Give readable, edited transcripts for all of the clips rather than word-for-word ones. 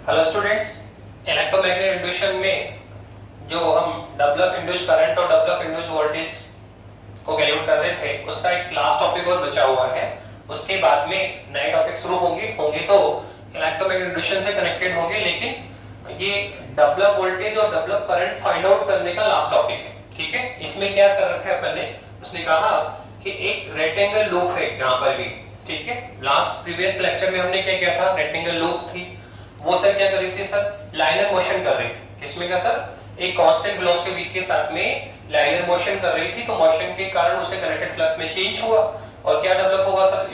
Hello students, electromagnetic इंड्यूशन में जो हम डेवलप इंड्यूस करंट और डेवलप इंड्यूस वोल्टेज को कैलकुलेट कर रहे थे, उसका एक लास्ट टॉपिक और बचा हुआ है। उसके बाद में नए टॉपिक शुरू होंगे तो इलेक्ट्रोमैग्नेटिक इंड्यूशन से कनेक्टेड होंगे, लेकिन ये डेवलप वोल्टेज और डेवलप करंट फाइंड आउट करने का लास्ट टॉपिक है। ठीक है, इसमें क्या कर रखा है पहले, उसने कहा कि एक रेक्टेंगल लूप है यहाँ पर भी। ठीक है, लास्ट प्रीवियस लेक्चर में हमने क्या किया था, रेक्टेंगल लूप थी वो सर क्या कर रही थी, सर लाइनर मोशन कर रही थी। किसमें का सर, एक कांस्टेंट वेलोसिटी v के साथ में लाइनर मोशन कर रही थी, तो मोशन के कारण उसे कनेक्टेड फ्लक्स में चेंज हुआ और क्या डेवलप होगा सर,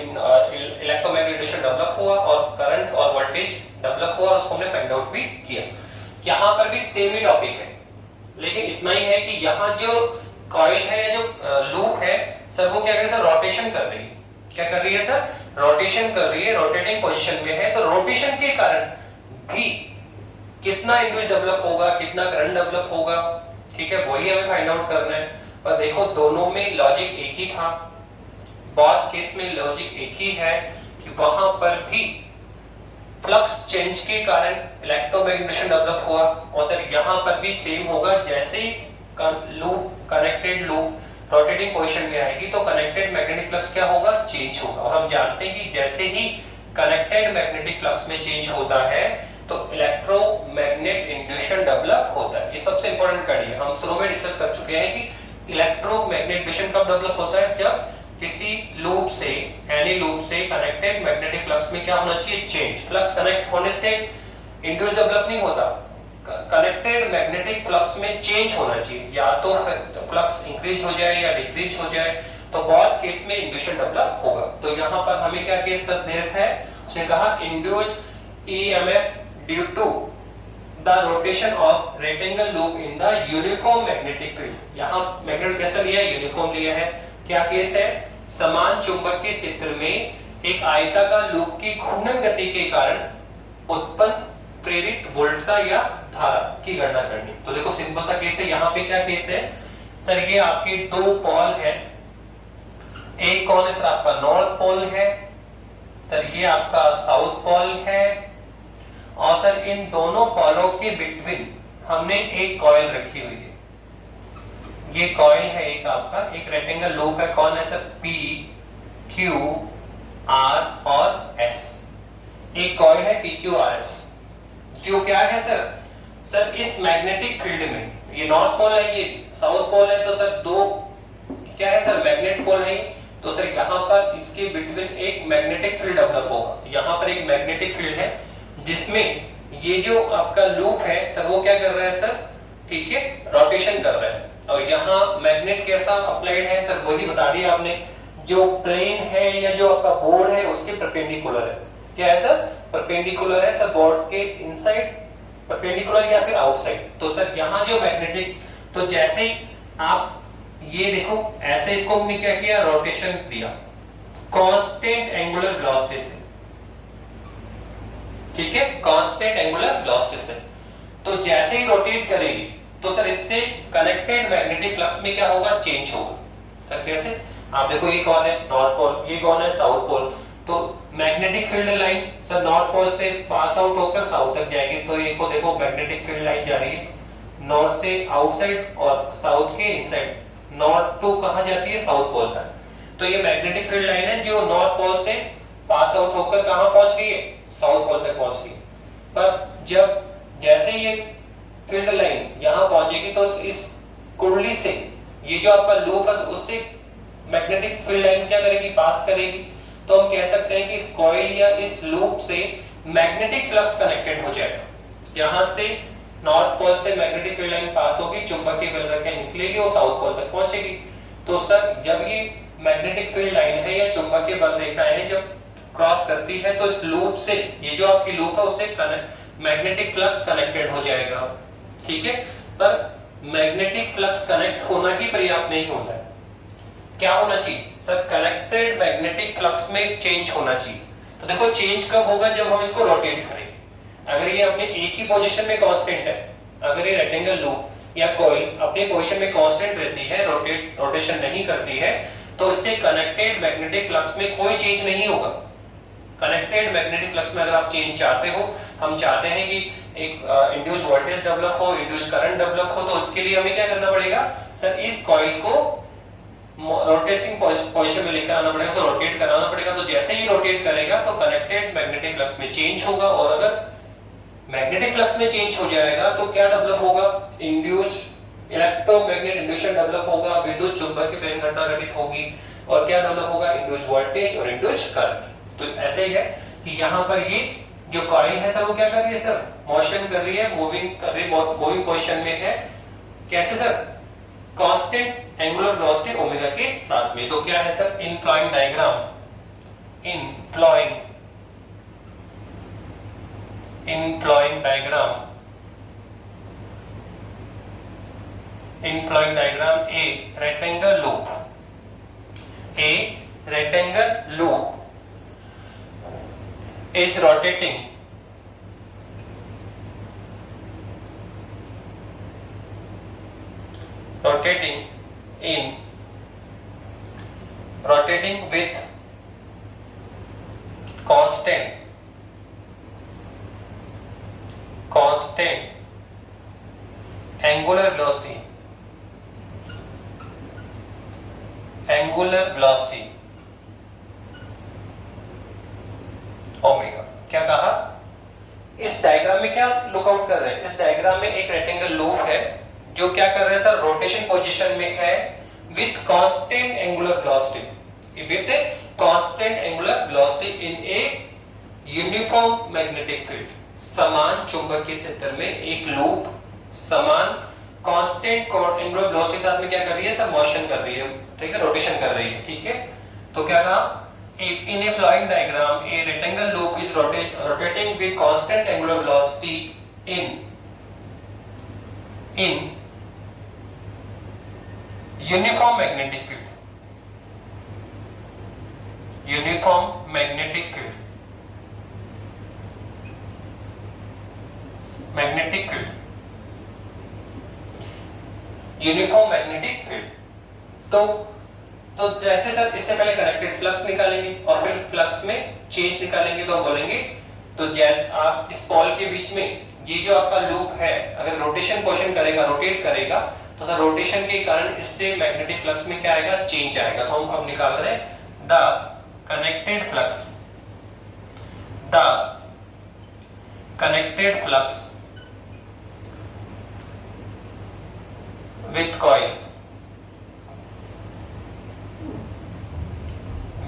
इलेक्ट्रोमैग्नेटिक इंडक्शन डेवलप हुआ और करंट और वोल्टेज डेवलप हुआ और उसको हमने फाइंड आउट भी किया। यहाँ पर भी सेम ही टॉपिक है, लेकिन इतना ही है कि यहाँ जो कॉइल है या जो लूप है सर, वो क्या कर रही है सर, रोटेशन कर रही है। क्या कर रही है सर, रोटेशन कर रही है, रोटेटिंग पोजीशन में है। तो रोटेशन के कारण भी कितना इंड्यूस डेवलप होगा, कितना करंट डेवलप होगा, ठीक है, वही हमें फाइंड आउट करना है। और देखो दोनों में लॉजिक एक ही था, बहुत केस में लॉजिक एक ही है कि वहां पर भी फ्लक्स चेंज के कारण इलेक्ट्रोमैग्नेटिक डेवलप हुआ, और सर यहां पर भी सेम होगा। जैसे loop, connected loop rotating position में आएगी तो कनेक्टेड मैग्नेटिक फ्लक्स क्या होगा, चेंज होगा। और हम जानते हैं कि जैसे ही कनेक्टेड मैग्नेटिक फ्लक्स में चेंज होता है तो इलेक्ट्रोमैग्नेटिक इंड्यूशन डेवलप होता है। ये सबसे इंपॉर्टेंट कड़ी है, हम शुरू में डिस्कस कर चुके हैं कि इलेक्ट्रोमैग्नेटिक इंड्यूशन कब डेवलप होता है, जब किसी लूप से, एनी लूप से कनेक्टेड मैग्नेटिक फ्लक्स में क्या होना चाहिए, चेंज। फ्लक्स कनेक्ट होने से इंड्यूस डेवलप नहीं होता, कनेक्टेड मैग्नेटिक फ्लक्स में चेंज होना चाहिए, या तो फ्लक्स इंक्रीज हो जाए या डिक्रीज हो जाए, तो बहुत केस में इंड्यूशन डेवलप होगा। तो यहाँ पर हमें क्या केस कर दे रखा है, उसने कहा induce EMF due to the rotation of rectangle loop in the uniform magnetic field. यहाँ मैग्नेट कैसा लिया है, यूनिफॉर्म लिया है। क्या केस है, समान चुंबकीय क्षेत्र में एक आयताकार लूप की घूर्णन गति के कारण उत्पन्न प्रेरित वोल्टता या धारा की गणना करनी। तो देखो सिंपल सा केस है, यहाँ पे क्या केस है सर, ये आपके दो पोल है, एक कौन है सर, आपका नॉर्थ पोल है, सर ये आपका साउथ पोल है, और सर इन दोनों पोलों के बिटवीन हमने एक कॉइल रखी हुई है। ये कॉइल है एक आपका, एक रेक्टेंगल लूप है, कौन है सर, P, Q, R और S। एक कॉइल है PQRS, जो क्या है सर, सर इस मैग्नेटिक फील्ड में, ये नॉर्थ पोल है, ये साउथ पोल है, तो सर दो क्या है सर, मैग्नेट पोल है। तो सर यहाँ पर इसके बिटवीन एक मैग्नेटिक फील्ड डेवलप होगा। यहाँ पर एक मैग्नेटिक फील्ड है जिसमें ये जो आपका लूप है सर, वो क्या कर रहा है सर, ठीक है, रोटेशन कर रहा है। और यहाँ मैग्नेट कैसा अप्लाइड है सर, वही बता दिया आपने, जो प्लेन है या जो आपका बोर्ड है उसके परपेंडिकुलर है। क्या है सर, परपेंडिकुलर है सर, बोर्ड के इनसाइड परपेंडिकुलर या फिर आउटसाइड। तो सर यहाँ जो मैग्नेटिक, तो जैसे ही आप ये देखो ऐसे इसको हमने क्या किया, रोटेशन दिया कांस्टेंट एंगुलर वेलोसिटी से। ठीक है, कांस्टेंट एंगुलर वेलोसिटी से। तो जैसे ही रोटेट करेगी तो सर इससे कनेक्टेड मैग्नेटिक फ्लक्स में क्या होगा, चेंज होगा। सर कैसे, आप देखो ये कौन है, नॉर्थ पोल, ये कौन है, साउथ पोल। तो magnetic field line sir north pole से पास आउट होकर साउथ तक जाएगी। तो ये को देखो मैग्नेटिक फील्ड लाइन जा रही है नॉर्थ से आउटसाइड और साउथ के इनसाइड, नॉर्थ टू कहां जाती है, साउथ पोल तक। तो ये मैग्नेटिक फील्ड लाइन है जो नॉर्थ पोल से पास आउट होकर कहां पहुंच रही है, साउथ पोल तक पहुंच रही है। पर जब जैसे ये फील्ड लाइन यहां पहुंचेगी तो इस कुंडली से ये जो आपका लूप है उससे मैग्नेटिक फील्ड लाइन क्या करेगी, पास करेगी। तो हम कह सकते हैं कि इस कॉइल या इस लूप से मैग्नेटिक फ्लक्स कनेक्टेड हो जाएगा। यहां से नॉर्थ पोल से मैग्नेटिक फील्ड लाइन पास होगी, चुंबकीय बल रेखा निकलेगी और साउथ पोल तक पहुंचेगी। तो सर जब ये मैग्नेटिक फील्ड लाइन है या चुंबकीय बल रेखाएं जब क्रॉस करती है तो इस लूप से, ये जो आपकी लूप है उससे मैग्नेटिक फ्लक्स कनेक्टेड हो जाएगा। ठीक है, पर मैग्नेटिक फ्लक्स कनेक्ट होना ही पर्याप्त नहीं होता है। क्या होना चाहिए सर, कनेक्टेड मैग्नेटिक फ्लक्स में चेंज होना चाहिए। तो देखो चेंज कब होगा, जब हम इसको रोटेट करेंगे। अगर ये अपने एक ही पोजीशन में कांस्टेंट है, अगर ये रेक्टेंगल लूप या कॉइल अपने पोजीशन में कांस्टेंट रहती है, रोटेशन नहीं करती है, तो इससे कनेक्टेड मैग्नेटिक फ्लक्स में कोई चेंज नहीं होगा। कनेक्टेड मैग्नेटिक फ्लक्स में अगर आप चेंज चाहते हो हम चाहते हैं कि एक इंड्यूस वोल्टेज डेवलप हो, इंड्यूस करंट डेवलप हो, तो उसके लिए हमें क्या करना पड़ेगा सर, इस कॉइल को रोटेटिंग पोजीशन में लेकर आना पड़ेगा, सो रोटेट कराना पड़ेगा। तो जैसे ही रोटेट करेगा तो कनेक्टेड मैग्नेटिक फ्लक्स में चेंज होगा, और अगर मैग्नेटिक फ्लक्स में चेंज हो जाएगा तो क्या डेवलप होगा, इंड्यूस इलेक्ट्रोमैग्नेटिक इंड्यूशन डेवलप होगा, विद्युत चुंबकीय प्रेरण घटना घटित होगी, और क्या डेवलप होगा, इंड्यूस वोल्टेज और इंड्यूस करंट। तो ऐसे ही है कि यहाँ पर ये जो कॉइल है सर वो क्या कर रही है सर, मोशन कर रही है, मूविंग कर रही है, मूविंग पोजीशन में है। कैसे sir, constant angular velocity omega के साथ में। तो क्या है sir, incline diagram, incline diagram, inclined diagram, a rectangle loop, a rectangle loop is rotating with constant angular velocity omega. क्या कहा, इस डायग्राम में क्या लुकआउट कर रहे हैं, इस डायग्राम में एक रेक्टेंगल लूप है जो क्या कर रहे हैं सर, रोटेशन पोजीशन में है with constant angular velocity in a uniform magnetic field. समान चुंबकीय क्षेत्र में एक लूप समान कांस्टेंट एंगुलर वेलोसिटी के साथ में क्या कर रही है सर, मोशन कर रही है, ठीक है, रोटेशन कर रही है, ठीक है। तो क्या कहा, in a flowing diagram a rectangle loop is rotating with constant angular velocity in uniform magnetic field, uniform magnetic field. तो जैसे सर इससे पहले कनेक्टेड फ्लक्स निकालेंगे और फिर फ्लक्स में चेंज निकालेंगे, तो हम बोलेंगे, तो जैसे आप इस पॉल के बीच में ये जो आपका लूप है अगर रोटेशन पोजीशन करेगा, रोटेट करेगा, तो सर रोटेशन के कारण इससे मैग्नेटिक फ्लक्स में क्या आएगा, चेंज आएगा। तो हम अब निकाल रहे हैं the connected flux with coil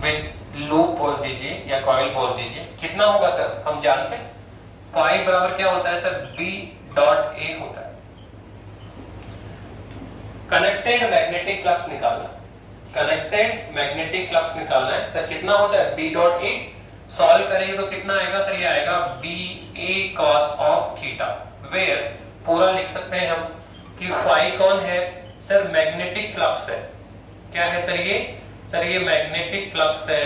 with loop बोल दीजिए या कॉइल बोल दीजिए, कितना होगा सर, हम जानते हैं फाई बराबर क्या होता है सर, बी डॉट ए होता है। कनेक्टेड मैग्नेटिक फ्लक्स निकालना है सर, कितना होता है बी डॉट ए। सॉल्व करेंगे तो कितना आएगा सर, ये आएगा B A cos of theta, where पूरा लिख सकते हैं हम कि फाई कौन है सर, मैग्नेटिक फ्लक्स है। क्या है सर ये मैग्नेटिक फ्लक्स है।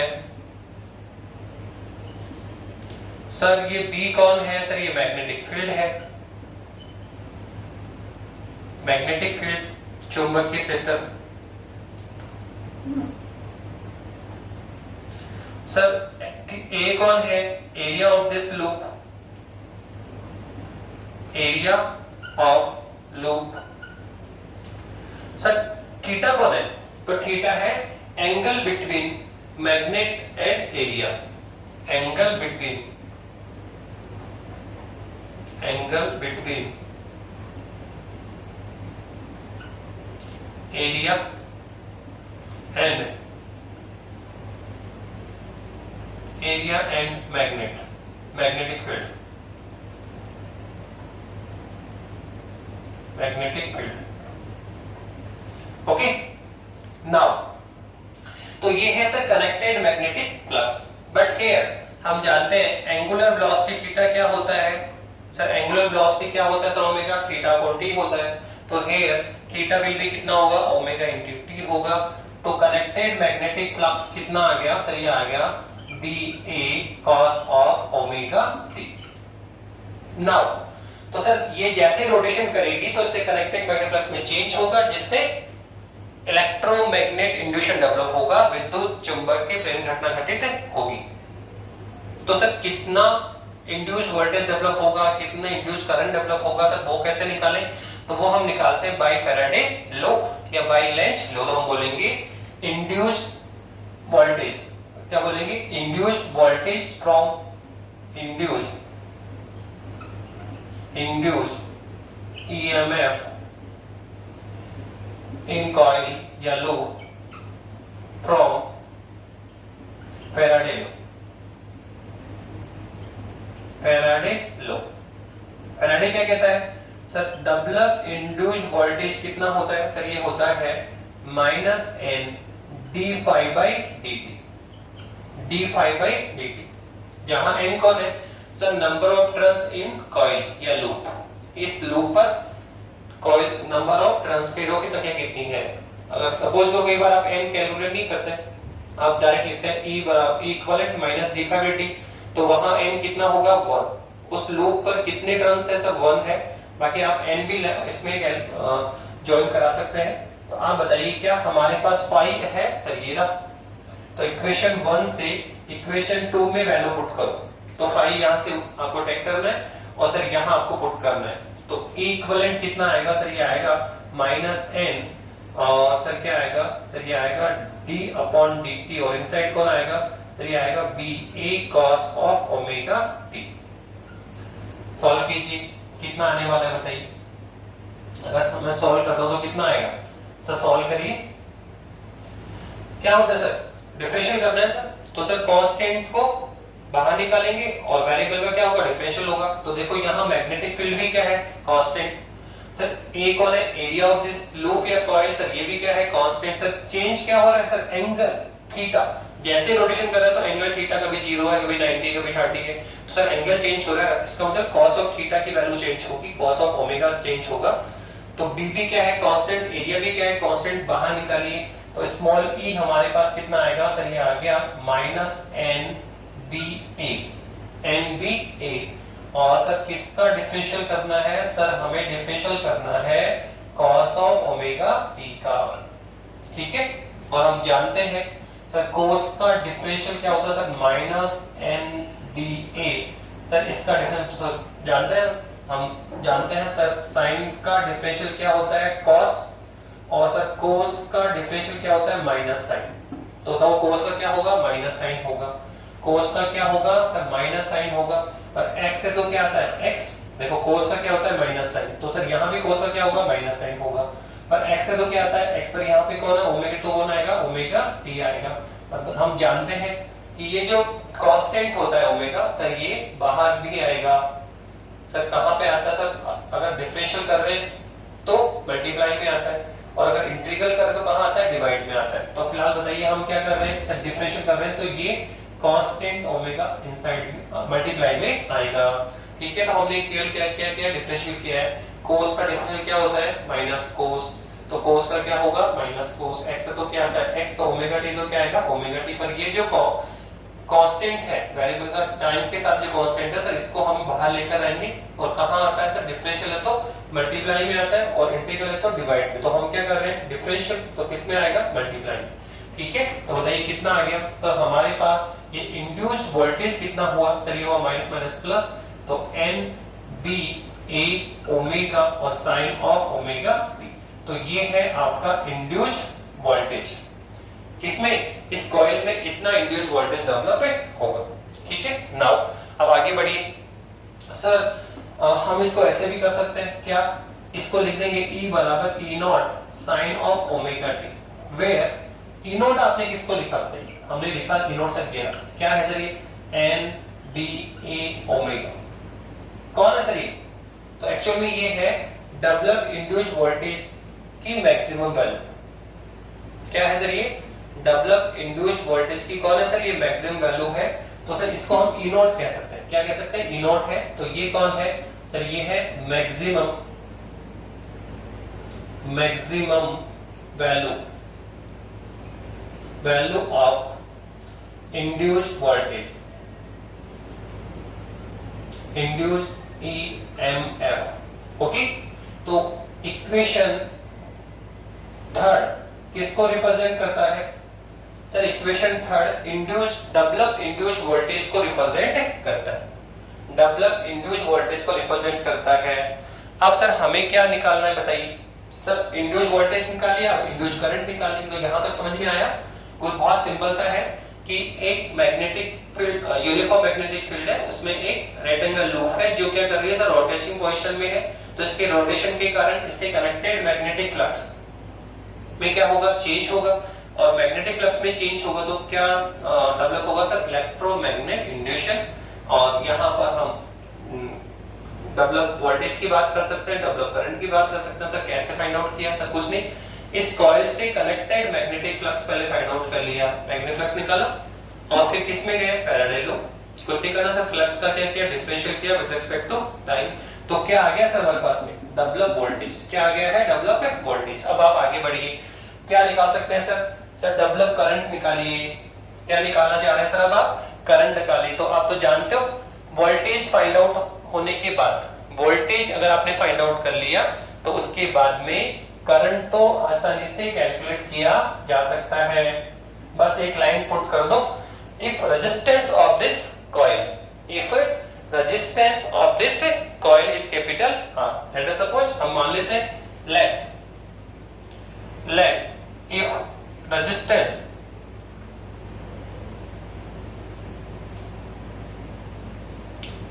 सर ये बी कौन है सर, ये मैग्नेटिक फील्ड है, मैग्नेटिक फील्ड चुंबकीय क्षेत्र। सर ए कौन है, area of this loop, area of loop. Sir theta कौन है, तो थीटा है angle between magnet and area, angle between area and magnetic field. Okay, now तो ये है sir connected magnetic flux. But here हम जानते हैं एंगुलर वेलोसिटी थीटा क्या होता है सर, एंगुलर वेलोसिटी क्या होता है सर, ओमेगा, थीटा को टी होता है। तो हियर थीटा विल बी कितना होगा, ओमेगा इनटू टी होगा। तो कनेक्टेड मैग्नेटिक फ्लक्स कितना आ गया सर, ये आ गया B A cos of omega T. Now तो सर ये जैसे रोटेशन करेगी तो इससे कनेक्टेड मैग्नेटिक फ्लक्स में चेंज होगा, जिससे इलेक्ट्रोमैग्नेट इंड्यूशन डेवलप होगा, विद्युत चुंबकीय प्रेरण घटना घटित होगी। तो सर कितना इंड्यूस वोल्टेज डेवलप होगा, कितना इंड्यूस करंट डेवलप होगा, तो वो कैसे निकालें? तो वो हम निकालते हैं बाय फैराडे लॉ या बाय लेंज लॉ। तो हम बोलेंगे इंड्यूस वोल्टेज, क्या बोलेंगे? Induce voltage from induce EMF in coil या loop from Faraday law. Faraday law, Faraday क्या कहता है सर? डेवलप इंड्यूस्ड वोल्टेज कितना होता है सर? ये होता है minus N D five by D T, D five by D T, जहां एन कौन है sir? Number of turns in coil या लूप। इस लूप पर कॉइल्स नंबर ऑफ टर्न्स के की संख्या कितनी है? अगर सपोज करो कई बार आप एन कैलकुलेट नहीं करते, आप डायरेक्ट लिखते हैं ई बराबर equivalent minus D five D T, तो वहां एन कितना होगा? 1। उस लूप पर कितने टर्न्स है सर? 1 है। बाकी आप एन भी इसमें ज्वाइन करा सकते हैं। तो आप बताइए क्या हमारे पास 5 है सर? ये रहा। तो इक्वेशन 1 से इक्वेशन 2 में वैल्यू पुट करो, तो 5 यहां से आपको टेक करना है और सर यहां आपको पुट करना है। तो इक्विवेलेंट कितना आएगा सर? ये आएगा माइनस एन और सर क्या आएगा सर? ये आएगा डी अपॉन डी टी और इनसाइड कौन आएगा सर? ये आएगा B A cos of omega T. Solve कीजिए, कितना आने वाला है बताइए? अगर मैं सॉल्व करता हूं तो कितना आएगा सर? सॉल्व करिए। क्या होता है सर? डिफरेंशियल करना है सर, तो सर कांस्टेंट को बाहर निकालेंगे और वेरिएबल का क्या होगा? डिफरेंशियल होगा। तो देखो यहाँ मैग्नेटिक फील्ड भी क्या है? कांस्टेंट। सर ए कौन है? एरिया ऑफ दिस लूप या कॉइल, सर ये भी क्या है? कांस्टेंट। सर चेंज क्या हो रहा है सर? Angle theta. जैसे रोटेशन कर रहा है तो एंगल थीटा कभी 0 है, कभी 90, कभी 30 है, तो सर एंगल चेंज हो रहा है। इसका मतलब cos ऑफ थीटा की वैल्यू चेंज होगी, cos ऑफ ओमेगा चेंज होगा। तो b भी क्या है? कांस्टेंट। एरिया भी क्या है? कांस्टेंट। बाहर निकालिए तो स्मॉल e हमारे पास कितना आएगा सर? ये आ गया माइनस एन बी ए, एन बी ए। और सर किसका डिफरेंशियल करना है सर? हमें डिफरेंशियल करना है cos ऑफ ओमेगा t का, ठीक है। और हम जानते हैं सर cos का डिफरेंशियल क्या होता है sir? Minus N D A. Sir इसका डिफरेंशियल तो जानते हैं, हम जानते हैं सर sin का डिफरेंशियल क्या होता है? cos। और सर cos का डिफरेंशियल क्या होता है? Minus sin। तो बताओ cos का क्या होगा? माइनस sin होगा। cos का क्या होगा सर? माइनस sin होगा। और x से तो क्या आता है? x। देखो cos का क्या होता है? Minus sin। तो सर यहाँ भी cos का क्या होगा? माइनस sin होगा। पर x से तो क्या आता है? x पर यहाँ पे कौन है? ओमेगा, तो कौन आएगा? ओमेगा t आएगा। पर हम जानते हैं कि ये जो कांस्टेंट होता है ओमेगा सर, ये बाहर भी आएगा। सर कहां पे आता है सर? अगर डिफरेंशियल कर रहे हैं तो मल्टीप्लाई में आता है, और अगर इंटीग्रल करें तो कहां आता है? डिवाइड में आता है। तो फिलहाल बताइए हम क्या कर रहे हैं सर? डिफरेंशियल कर रहे हैं, तो ये कांस्टेंट ओमेगा इनसाइड मल्टीप्लाई में आएगा, ठीक है। तो हमने क्या किया? डिफरेंशियल किया है। cos का डिफरेंशियल क्या होता है? Minus cos। तो cos का क्या होगा? Minus cos। x से तो क्या आता है? x। तो ओमेगा t तो क्या आएगा? Omega t। पर ये जो कांस्टेंट है, वेरिएबल का टाइम के साथ जो कांस्टेंट है सर, इसको हम बाहर लेकर आएंगे। और कहां आता है सर? डिफरेंशियल है तो मल्टीप्लाई में आता है, और इंटीग्रल है तो डिवाइड में। तो हम क्या कर रहे हैं? डिफरेंशियल तो किस में आएगा? मल्टीप्लाई में, ठीक है। तो बताइए कितना आ गया? तो हमारे पास ये इंड्यूस्ड वोल्टेज कितना हुआ सर? ये हुआ माइनस माइनस प्लस, तो एन बी ए ओमेगा और साइन ऑफ ओमेगा टी। तो ये है आपका इंड्यूस्ड वोल्टेज। किसमें? इस कॉइल में इतना इंड्यूस्ड वोल्टेज डेवलप होगा, ठीक है। नाउ अब आगे बढ़िए सर। हम इसको ऐसे भी कर सकते हैं, क्या? इसको लिख देंगे E बराबर E nought sine of omega T, where E nought आपने किसको लिखा? हमने लिखा E नॉट सर क्या है सर? ये एन बी ए ओमेगा। कौन है सर ये? तो एक्चुअल में ये है डेवलप इंड्यूस्ड वोल्टेज की मैक्सिमम वैल्यू। क्या है सर ये? डेवलप इंड्यूस्ड वोल्टेज की कौन है सर? ये मैक्सिमम वैल्यू है। तो सर इसको हम ई नॉट कह सकते हैं। क्या कह सकते हैं? ई नॉट है। तो ये कौन है सर? ये है maximum value of induced voltage, induced EMF, okay. तो इक्वेशन थर्ड किसको रिप्रेजेंट करता है sir? Equation third develop induced voltage को रिप्रेजेंट करता है। डेवलप इंड्यूस वोल्टेज को रिप्रेजेंट करता है। अब सर हमें क्या निकालना है बताइए। सर इंड्यूस वोल्टेज निकाल लिया, इंड्यूस करंट निकाल लिया, तो यहां तक समझ में आया। कुछ बहुत सिंपल सा है कि एक magnetic field, uniform magnetic field है, उसमें एक रेक्टेंगल लूप है जो क्या कर रही है सर, रोटेशन पोजीशन में है। तो इसके रोटेशन के कारण इसके कनेक्टेड मैग्नेटिक फ्लक्स में क्या होगा, चेंज होगा, और मैग्नेटिक फ्लक्स में चेंज होगा तो क्या डेवलप होगा सर, इलेक्ट्रोमैग्नेट इंड्यूशन। और यहाँ पर हम डेवलप वोल्टेज की बात कर सकते हैं, डेवलप करंट की बात कर सकते हैं। सर कैसे फाइंड आउट किया, सर कुछ नहीं, इस कॉइल से कनेक्टेड मैग्नेटिक फ्लक्स पहले फाइंड आउट कर लिया, मैग्नेटिक फ्लक्स निकाला, और फिर किस में गए, पैरेलल। कुछ नहीं करना था, फ्लक्स का क्या किया, डिफरेंशियल किया विद रिस्पेक्ट टू टाइम। तो क्या आ गया सर हमारे पास में, डेवलप वोल्टेज। क्या आ गया है, डेवलप वोल्टेज। अब आप आगे बढ़िए, क्या निकाल सकते हैं सर, सर डेवलप करंट निकालिए। क्या निकालना चाह रहे हैं सर, अब आप करंट निकालिए। तो आप तो जानते हो वोल्टेज फाइंड आउट होने के बाद, वोल्टेज अगर आपने फाइंड आउट कर लिया तो उसके बाद में करंट तो आसानी से कैलकुलेट किया जा सकता है। बस एक लाइन पुट कर दो, if resistance of this coil, if resistance of this coil is capital R, let us suppose हम मान लेते हैं let if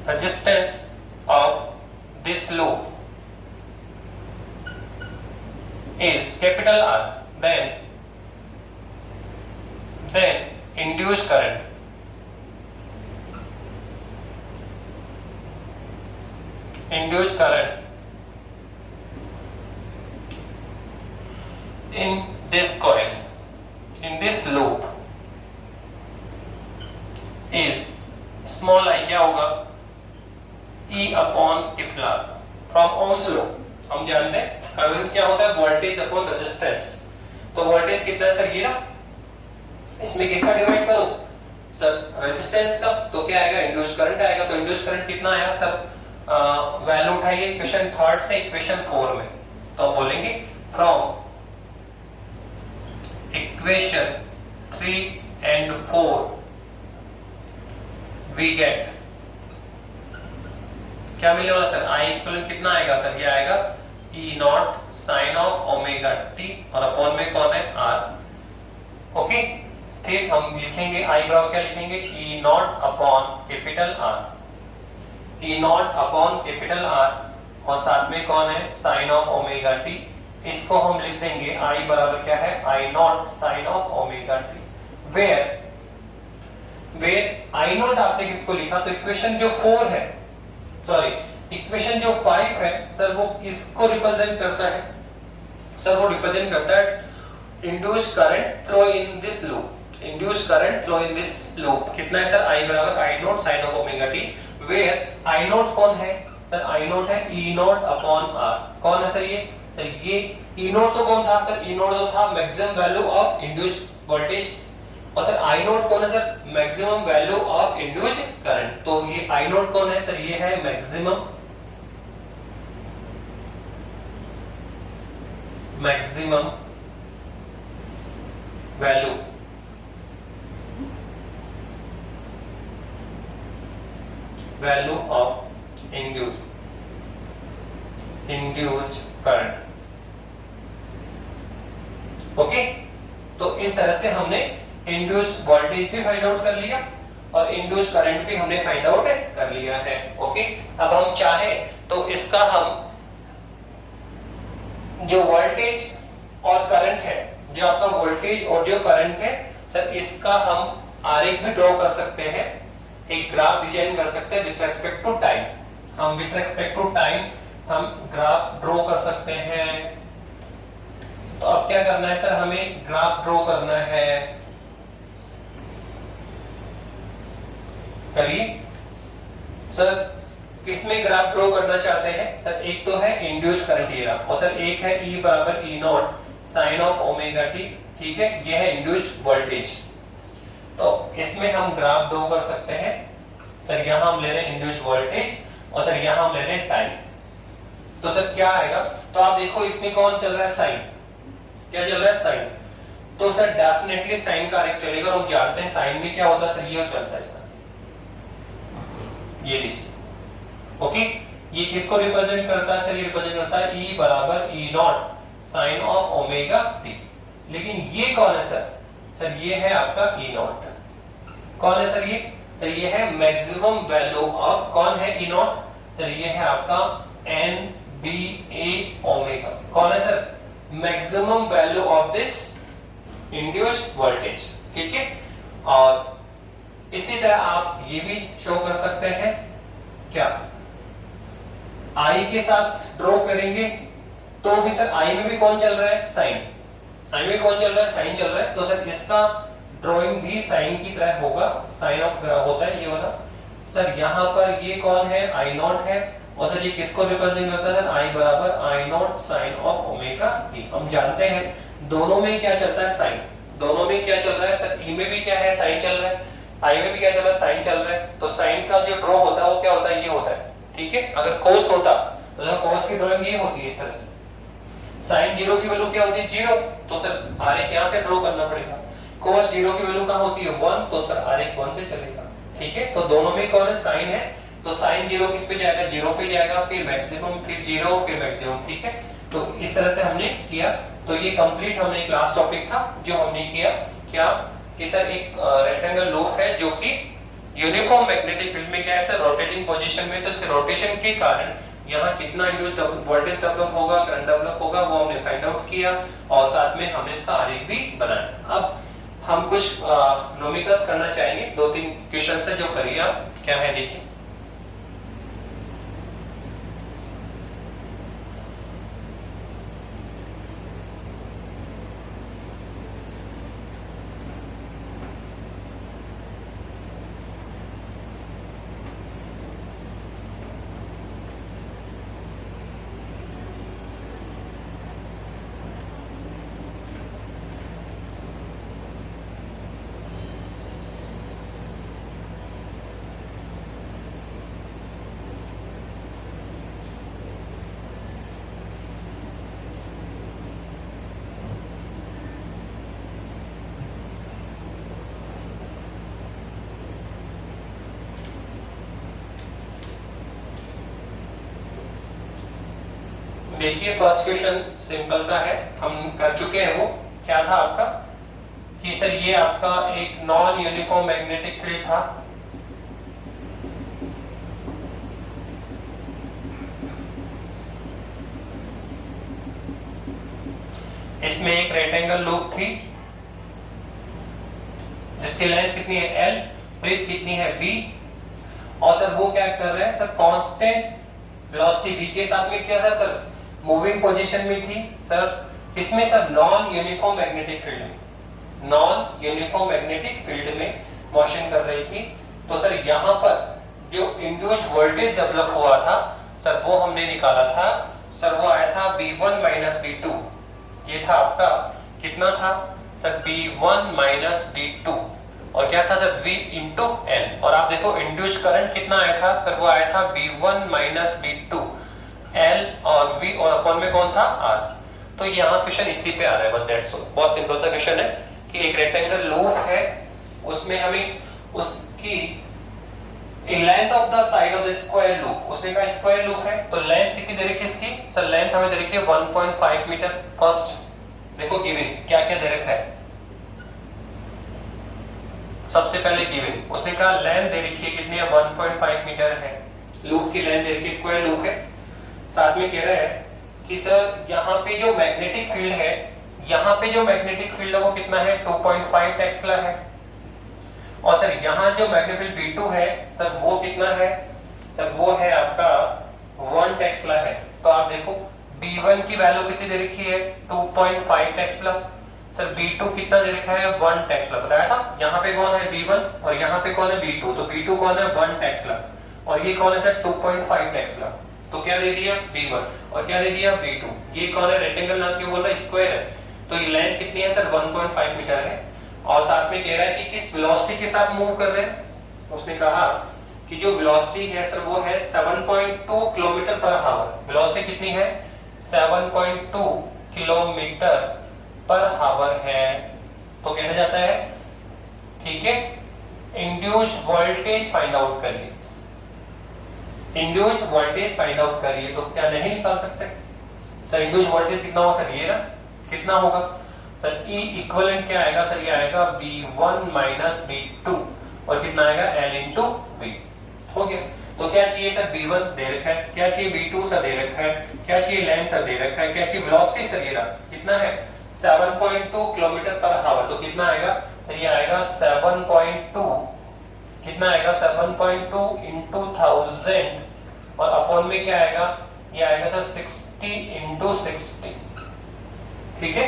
resistance of this loop is capital R, then induced current in this coil, in this loop is small I क्या होगा, E upon capital R from Ohm's law। हम जानते हैं current क्या होता है, वोल्टेज अपॉन रेजिस्टेंस। तो voltage कितना है सर, ये ना, इसमें किसका डिवाइड करो सर, रेजिस्टेंस का, तो क्या आएगा, इंड्यूस करंट आएगा। तो इंड्यूस करंट कितना आया सर, वैल्यू उठाइए इक्वेशन 3 से इक्वेशन 4 में। तो हम बोलेंगे from equation 3 and 4 we get, क्या मिलेगा सर, I इक्वल कितना आएगा सर, ये आएगा E nought sine of omega t, और अपॉन में कौन है, R। ओके, फिर हम लिखेंगे I बराबर क्या लिखेंगे, E nought upon capital R, E nought upon capital R, और साथ में कौन है, साइन ऑफ ओमेगा t। इसको हम लिख देंगे I बराबर क्या है, I nought sine of omega t, where I nought आपने किसको लिखा, तो इक्वेशन जो 4 है, सॉरी इक्वेशन जो 5 है सर, वो किसको रिप्रेजेंट करता है सर, वो रिप्रेजेंट करता है induced current flow in this loop, induced current flow in this loop. कितना है सर, I बराबर I nought sine of omega t, where I nought कौन है सर, I नॉट है E नॉट अपॉन R। कौन है सर, ये sir, ये E नॉट तो कौन था सर, E नॉट तो था maximum value of induced voltage, और सर I नॉट कौन है sir, maximum value of induced current. तो ये I नॉट कौन है सर, ये है maximum value of induced current. Okay, तो इस तरह से हमने इंड्यूस्ड वोल्टेज भी फाइंड आउट कर लिया और इंड्यूस्ड करंट भी हमने फाइंड आउट कर लिया है। ओके, अब हम चाहे तो इसका हम जो वोल्टेज और करंट है, जो आपका वोल्टेज और जो करंट है सर, इसका हम आरेख भी ड्रॉ कर सकते हैं, एक ग्राफ डिजाइन कर सकते हैं विद रिस्पेक्ट टू टाइम। हम विद रिस्पेक्ट टू टाइम हम ग्राफ ड्रॉ कर सकते हैं। तो अब क्या करना है सर, हमें ग्राफ ड्रॉ करना है, करिए सर। किसमें ग्राफ ड्रॉ करना चाहते हैं सर, एक तो है इंड्यूस्ड करंट ये रहा, और सर एक है E बराबर E nought sine of omega t, ठीक है, ये है इंड्यूस्ड वोल्टेज। तो इसमें हम ग्राफ ड्रॉ कर सकते हैं सर, यहां हम ले रहे हैं इंड्यूस्ड वोल्टेज, और सर यहां हम ले रहे हैं टाइम। तो सर क्या आएगा, तो आप देखो इसमें कौन चल रहा है, साइन, क्या चल रहा है, साइन। तो सर डेफिनेटली साइन का आरेख चलेगा, हम जानते हैं साइन में क्या होता है सर, ये चलता है इसका, ये लीजिए ओके, ये किसको रिप्रेजेंट करता है सर? ये रिप्रेजेंट करता है E बराबर E nought sine of omega T. लेकिन ये कौन है सर? सर ये है आपका E नॉट। कौन है सर ये? सर ये है मैक्सिमम वैल्यू ऑफ, कौन है E नॉट? सर ये है आपका NBA ओमेगा। कौन है sir? Maximum value of this induced voltage. ठीक है, और इसी तरह आप ये भी शो कर सकते हैं क्या, आई के साथ ड्रॉ करेंगे तो भी सर आई में भी कौन चल रहा है? साइन। आई में कौन चल रहा है? साइन चल रहा है। तो सर इसका ड्राइंग भी साइन की तरह होगा, साइन ऑफ होता है ये वाला। सर यहाँ पर ये कौन है? आई नॉट है। और सर ये किसको रिप्रेजेंट करता है? आई बराबर I naught sine of omega T. हम जानते हैं दोनों में क्या चलता है? साइन। दोनों में क्या चल रहा है सर? ई में भी क्या है? साइन चल रहा है। आई में भी क्या चल रहा है? साइन चल रहा है। तो साइन का जो ड्रॉ होता है वो क्या होता है? ये होता है। ठीक है, अगर कोस होता तो कोस की ड्राइंग ये होती है इस तरह से। साइन जीरो की वैल्यू क्या होती है? जीरो। तो सर आरेख यहां से ड्रॉ करना पड़ेगा। कोस जीरो की वैल्यू कहां होती है? 1। तो सर आरेख 1 से चलेगा। ठीक है, तो दोनों में कौन है? साइन है। तो साइन जीरो किस पे जाएगा? जीरो पे जाएगा, फिर मैक्सिमम, फिर जीरो, फिर मैक्सिमम। ठीक है, तो इस तरह से हमने किया। तो ये कंप्लीट हमने क्लास टॉपिक था जो हमने किया। क्या कि सर एक रेक्टेंगल लूप है जो कि यूनिफॉर्म मैग्नेटिक फील्ड में क्या है सर? रोटेटिंग पोजीशन में। तो इसके रोटेशन के कारण यहाँ कितना इंड्यूस्ड वोल्टेज डेवलप होगा, करंट डेवलप होगा, वो हमने फाइंड आउट किया और साथ में हमने इसका आरेख भी बनाया। अब हम कुछ न्यूमेरिकल्स करना चाहेंगे। 2-3 क्वेश्चन है जो करिए आप। क्या है देखिए। देखिए फर्स्ट क्वेश्चन सिंपल सा है, हम कर चुके हैं। वो क्या था आपका कि सर ये आपका एक नॉन यूनिफॉर्म मैग्नेटिक फील्ड था। इसमें एक रेक्टेंगल लूप थी जिसकी लेंथ कितनी है? L, ब्रेथ कितनी है? B। और सर वो क्या कर रहे हैं सर? कांस्टेंट वेलोसिटी v के साथ में क्या था सर? मूविंग पोजीशन में थी सर। किसमें sir? Non uniform magnetic field में। नॉन यूनिफॉर्म मैग्नेटिक फील्ड में मोशन कर रही थी। तो सर यहाँ पर जो इंड्यूस्ड वोल्टेज डेवलप हुआ था सर वो हमने निकाला था सर। वो आया था V1 - V2। ये था आपका कितना था सर? V1 - V2 और क्या था सर? V × N। और आप देखो इंड्यूस्ड करंट कितना आया था सर? वो आया था V1 - V2 L और V और अपॉन में कौन था? R। तो यहाँ क्वेश्चन इसी पे आ रहा है बस, दैट्स ऑल। बहुत सिंपल सा क्वेश्चन है कि एक रेक्टेंगल लूप है, उसमें हमें उसकी length of the side of the square loop, उसने कहा स्क्वायर लूप है तो लेंथ कितनी दे रखी है इसकी सर? लेंथ हमें दे रखी है 1.5 मीटर। फर्स्ट देखो गिवन क्या क्या दे रखा है। सबसे पहले गिवन उसने कहा लेंथ दे रखी है कितनी है? 1.5 मीटर है। लूप की लेंथ दे रखी है, स्क्वायर लूप है। साथ में कह रहा है कि सर यहाँ पे जो मैग्नेटिक फील्ड है, यहाँ पे जो मैग्नेटिक फील्ड है वो कितना है? 2.5 टेस्ला है। और सर यहाँ जो मैग्नेटिक फील्ड B2 है सर वो कितना है सर? वो है आपका 1 टेस्ला है। तो आप देखो B1 की वैल्यू कितनी दे रखी है? 2.5 टेस्ला। सर B2 कितना दे रखा है? 1 टेस्ला। बताया था यहाँ पे कौन है? B1 और यहाँ पे कौन है? B2। तो B2 कौन है? 1 टेस्ला और ये कौन है सर? 2.5 टेस्ला। तो क्या दे दिया? B1 और क्या दे दिया? B2। ये कौन है? रेक्टेंगल नाम क्यों बोल रहा है? स्क्वायर है। तो ये लेंथ कितनी है सर? 1.5 मीटर है। और साथ में कह रहा है कि किस वेलोसिटी के साथ मूव कर रहे हैं? उसने कहा कि जो वेलोसिटी है सर वो है 7.2 किलोमीटर पर आवर। वेलोसिटी कितनी है? 7.2 किलोमीटर पर आवर है। तो कहना जाता है ठीक है इंड्यूस्ड वोल्टेज फाइंड आउट करिए। इंड्यूस्ड वोल्टेज फाइंड आउट करिए, तो क्या नहीं निकाल सकते सर? इंड्यूस्ड वोल्टेज कितना होगा सर? ये ना कितना होगा सर? E इक्विवेलेंट क्या आएगा सर? ये आएगा V1 माइनस V2 और कितना आएगा L इंटू V। हो गया। तो क्या चाहिए सर? V1 दे रखा है, क्या चाहिए? V2 सर दे रखा है, क्या चाहिए? लेंथ सर दे रखा है, क्या चाहिए? वेलोसिटी सर ये रहा कितना है 7.2 किलोमीटर पर आवर। तो कितना आएगा सर? ये आएगा 7.2, कितना आएगा 7.2 इंटू 1000 और अपॉन में क्या आएगा? ये आएगा सर 60 इंटू 60। ठीक है,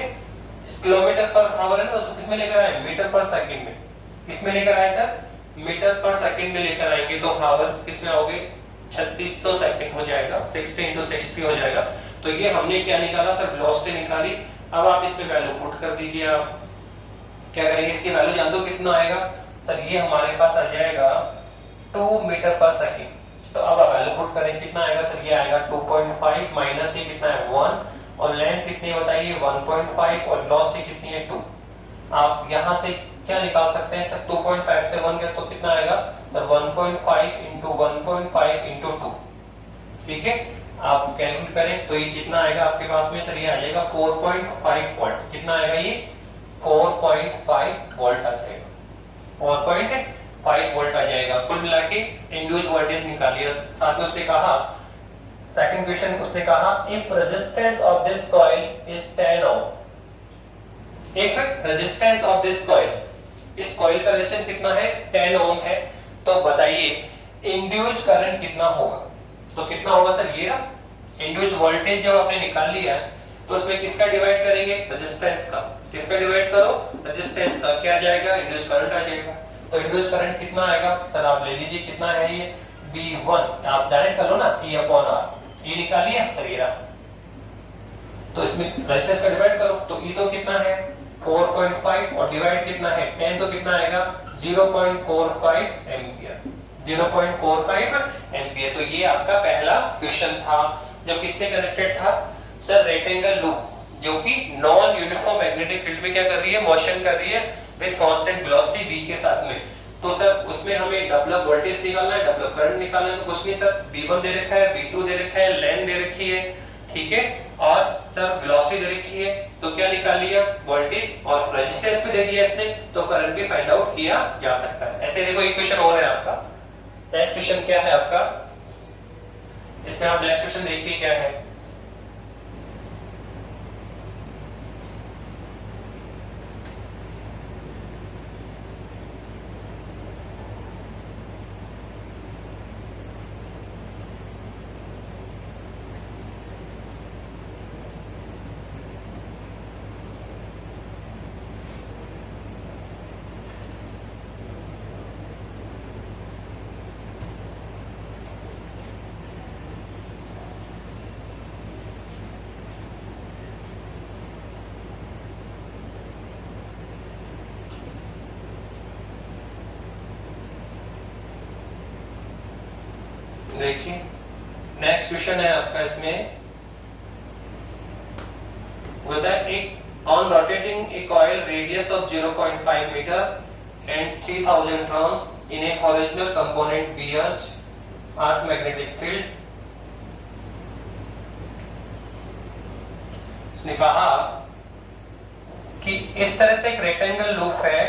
इस किलोमीटर पर आवर है ना, उसको किसमें लेकर आए? मीटर पर सेकंड में। किसमें लेकर आए सर? मीटर पर सेकंड में लेकर आएंगे तो आवर किसमें आओगे? 3600 सेकंड हो जाएगा, 60 इंटू 60 हो जाएगा। तो ये हमने क्या निकाला सर? वेलोसिटी निकाली। अब आप इसमें वैल्यू पुट कर दीजिए। आप क्या करेंगे? इसकी वैल्यू जान दो कितना आएगा सर? ये हमारे पास आ जाएगा 2 मीटर पर सेकंड। तो अब आप वैल्यू पुट करें, कितना आएगा सर? ये आएगा 2.5 माइनस ये कितना है 1 और लेंथ कितनी है बताइए? 1.5 और वेलोसिटी कितनी है 2। आप यहां से क्या निकाल सकते हैं सर? 2.5 से 1 गया तो कितना आएगा सर? 1.5 into 1.5 into 2। ठीक है, आप कैलकुलेट करें तो ये कितना आएगा आपके पास में सर? ये आ जाएगा 4.5 वोल्ट। कितना आएगा ये? 4.5 वोल्ट आ जाएगा, 4.5 वोल्ट आ जाएगा। कुल मिला के इंड्यूस्ड वोल्टेज निकालिए। साथ में उसने कहा, सेकंड क्वेश्चन उसने कहा if resistance of this coil is 10 ohm, if resistance of this coil, इस कॉइल का रेजिस्टेंस कितना है? 10 ओम है। तो बताइए इंड्यूस्ड करंट कितना होगा? तो कितना होगा सर? ये रहा इंड्यूस्ड वोल्टेज जब आपने निकाल लिया तो उसमें किसका डिवाइड करेंगे? रेजिस्टेंस का। किसका डिवाइड करो? रेजिस्टेंस का। क्या आ जाएगा? इंड्यूस्ड करंट आ जाएगा। तो इंड्यूस्ड करंट कितना आएगा सर? आप ले लीजिए कितना है ये? V1 आप डायरेक्ट कर लो ना, E अपॉन R। E निकालिए सर, ये रहा। तो इसमें रेजिस्टेंस का डिवाइड करो तो E तो कितना है 4.5 और डिवाइड कितना है 10, तो कितना आएगा 0.45 एम्पियर, 0.45 एम्पियर। तो ये आपका पहला क्वेश्चन था जो किससे कनेक्टेड था सर? रेक्टेंगल लूप जो कि नॉन यूनिफॉर्म मैग्नेटिक फील्ड में क्या कर रही है? मोशन कर रही है विद कांस्टेंट वेलोसिटी v के साथ में। तो सर उसमें हमें डेवलप वोल्टेज निकालना है, डेवलप करंट निकालना है। तो कुछ नहीं सर, v1 दे रखा है, v2 दे रखा है, लेंथ दे रखी है, ठीक है, और सर वेलोसिटी दे रखी है। तो क्या निकाल लिया? वोल्टेज और रेजिस्टेंस भी दे दिया इसने, तो करंट भी फाइंड आउट किया जा सकता है। ऐसे देखो एक क्वेश्चन और है आपका। नेक्स्ट क्वेश्चन क्या है आपका? इसमें आप नेक्स्ट क्वेश्चन देखिए क्या है। देखिए नेक्स्ट क्वेश्चन है आपका इसमें, on rotating a coil radius of 0.5 meter and 3000 turns in a horizontal component bears earth magnetic field, उसने कहा कि इस तरह से एक रेक्टेंगल लूप है,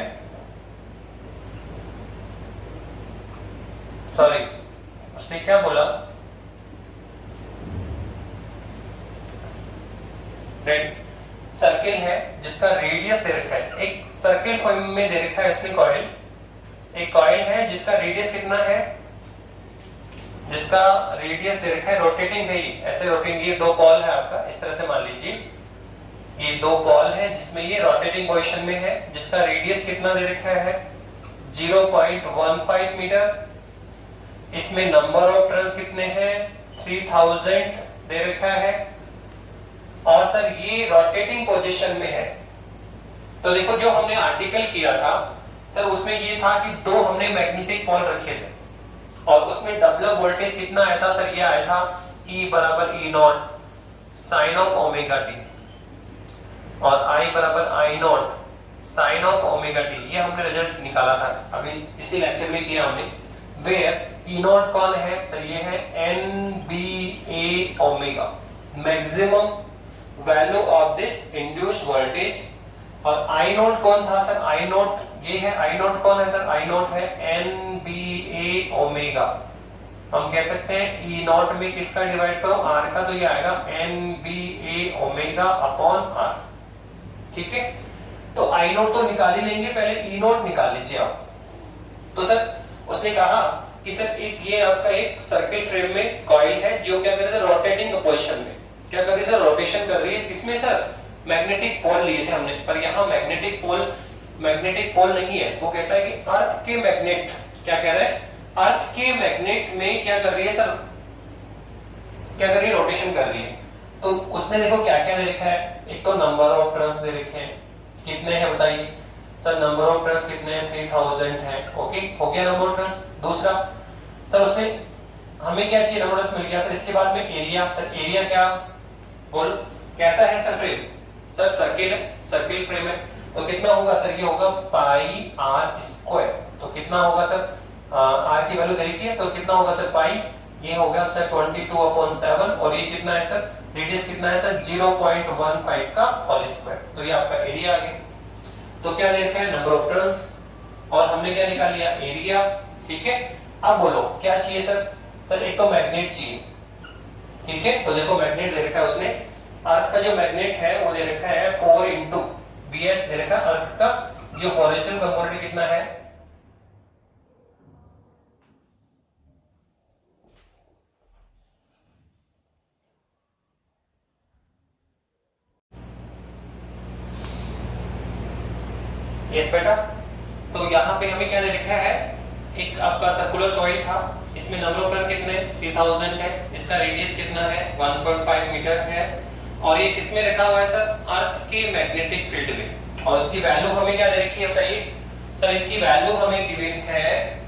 सॉरी उसने क्या बोला, सर्किल है जिसका रेडियस दे रखा है, एक सर्किल फॉर्म में दे रखा है इसमें कॉइल, एक कॉइल है जिसका रेडियस कितना है, जिसका रेडियस दे रखा है, रोटेटिंग है, ऐसे रोटेटिंग, ये दो बॉल है आपका, इस तरह से मान लीजिए ये दो बॉल है जिसमें ये रोटेटिंग पोजीशन में है, जिसका रेडियस कितना दे रखा है 0.15 मीटर, इसमें नंबर ऑफ टर्न्स कितने हैं 3000 दे रखा है, और सर ये रोटेटिंग पोजीशन में है। तो देखो जो हमने आर्टिकल किया था सर उसमें ये था कि दो हमने मैग्नेटिक पोल रखे थे और उसमें डेवलप वोल्टेज कितना आया था सर, ये आया था E बराबर E nought sine of omega T और I बराबर I nought sine of omega T. ये हमने रिजल्ट निकाला था, अभी इसी लेक्चर में किया हमने। वेयर ई नॉट कौन है सर, ये है NBA omega, maximum value of this induced voltage. और आई नोट कौन था सर, आई नोट ये है, आई नोट कौन है सर, आई नोट है NBA ओमेगा। हम कह सकते हैं ई नॉट में किसका डिवाइड करो, आर का, तो ये आएगा NBA ओमेगा अपॉन आर। ठीक है, तो आई नोट तो निकाल ही लेंगे, पहले ई नोट निकाल लीजिए आप। तो सर उसने कहा कि सर इस ये आपका एक सर्किल फ्रेम में कॉइल है जो क्या कर रही है, रोटेटिंग पोजीशन में क्या कर रही है, रोटेशन कर रही है। इसमें सर मैग्नेटिक पोल लिए थे हमने, पर यहाँ मैग्नेटिक पोल नहीं है। वो कहता है कि अर्थ के मैग्नेट, क्या कह रहा है, अर्थ के मैग्नेट में क्या कर रही है सर, क्या कर रही है, रोटेशन कर रही है। तो उसने देखो क्या क्या दे रखा है, एक तो नंबर ऑफ टर्न्स दे रखे हैं, कितने हैं बताइए सर, नंबर ऑफ टर्न्स कितने हैं, 3000 है। ओके, हो गया नंबर ऑफ टर्न्स। दूसरा सर उसने हमें क्या चाहिए, नंबर ऑफ टर्न्स मिल गया सर। इसके बाद में एरिया, सर एरिया क्या बोल, कैसा है सर फ्रेम, सर सर्किल है, सर्किल फ्रेम है, तो कितना होगा सर, ये होगा पाई आर स्क्वायर। तो कितना होगा सर, आर की वैल्यू देखिए, तो कितना होगा सर, पाई, ये होगा सर 22/7, और ये कितना है सर, रेडियस कितना है सर, 0.15 का होल स्क्वायर। तो ये आपका एरिया आ गया। तो क्या देखा है, नंबर ऑफ टर्न्स, और हमने क्या निकाल लिया, एरिया। ठीक है, अब बोलो क्या चाहिए सर, सर एक तो मैग्नेट चाहिए। ठीक है, तो देखो मैग्नेट दे रखा है उसने, अर्थ का जो मैग्नेट है वो दे रखा है 4 इंटू BS दे रखा है। अर्थ का जो हॉरिजॉन्टल कंपोनेंट कितना है, यस बेटा। तो यहाँ पे हमें क्या दे रखा है, एक आपका सर्कुलर कॉइल था, इसमें नंबर ऑफ टर्न कितने 3000 है, इसका रेडियस कितना है 1.5 मीटर है, और ये किसमें रखा हुआ है सर, अर्थ के मैग्नेटिक फील्ड में। और इसकी वैल्यू हमें क्या दे रखी है बताइए सर, इसकी वैल्यू हमें गिवन है,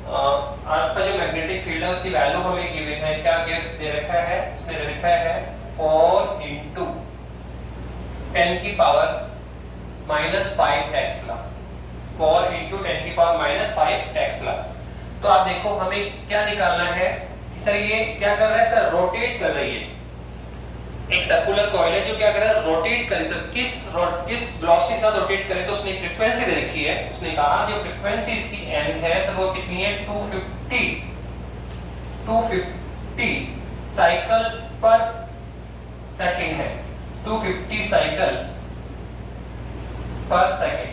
अर्थ का जो मैग्नेटिक फील्ड है उसकी वैल्यू हमें गिवन है, क्या दे रखा है, इसमें दे रखा है 4 इंटू 10 की पावर -5 टेस्ला, 4 इंटू 10 की पावर -5 टेस्ला। तो आप देखो हमें क्या निकालना है कि सर ये क्या कर रहा है सर, रोटेट कर रही है, एक सर्कुलर कॉइल है जो क्या कर रहा है, रोटेट करे। सर किस वेलोसिटी के साथ रोटेट करे, तो उसने फ्रीक्वेंसी दे रखी है। उसने कहा जो फ्रीक्वेंसी इसकी n है तो वो कितनी है, 250 साइकिल पर सेकंड है, 250 साइकिल पर सेकंड।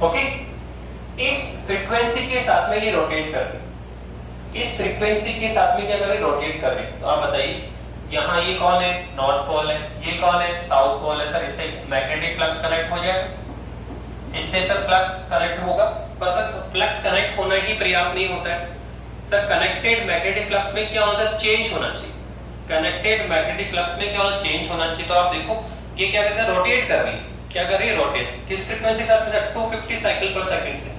ओके, इस फ्रीक्वेंसी के साथ में ये रोटेट कर रही, इस फ्रीक्वेंसी के साथ में क्या कर रही, रोटेट कर रही। तो आप बताइए यहाँ ये कौन है, नॉर्थ पोल है, ये कौन है, साउथ पोल है। सर इससे मैग्नेटिक फ्लक्स कनेक्ट हो जाएगा, इससे सर फ्लक्स कनेक्ट होगा, पर सर फ्लक्स कनेक्ट होना ही पर्याप्त नहीं होता है सर। कनेक्टेड मैग्नेटिक फ्लक्स में क्या होना चाहिए, चेंज होना चाहिए। कनेक्टेड मैग्नेटिक फ्लक्स में क्या होना, चेंज होना चाहिए। तो आप देखो ये क्या करता है, रोटेट कर रही है, क्या कर रही है, रोटेट। किस फ्रीक्वेंसी के साथ में, 250 साइकिल पर सेकंड से।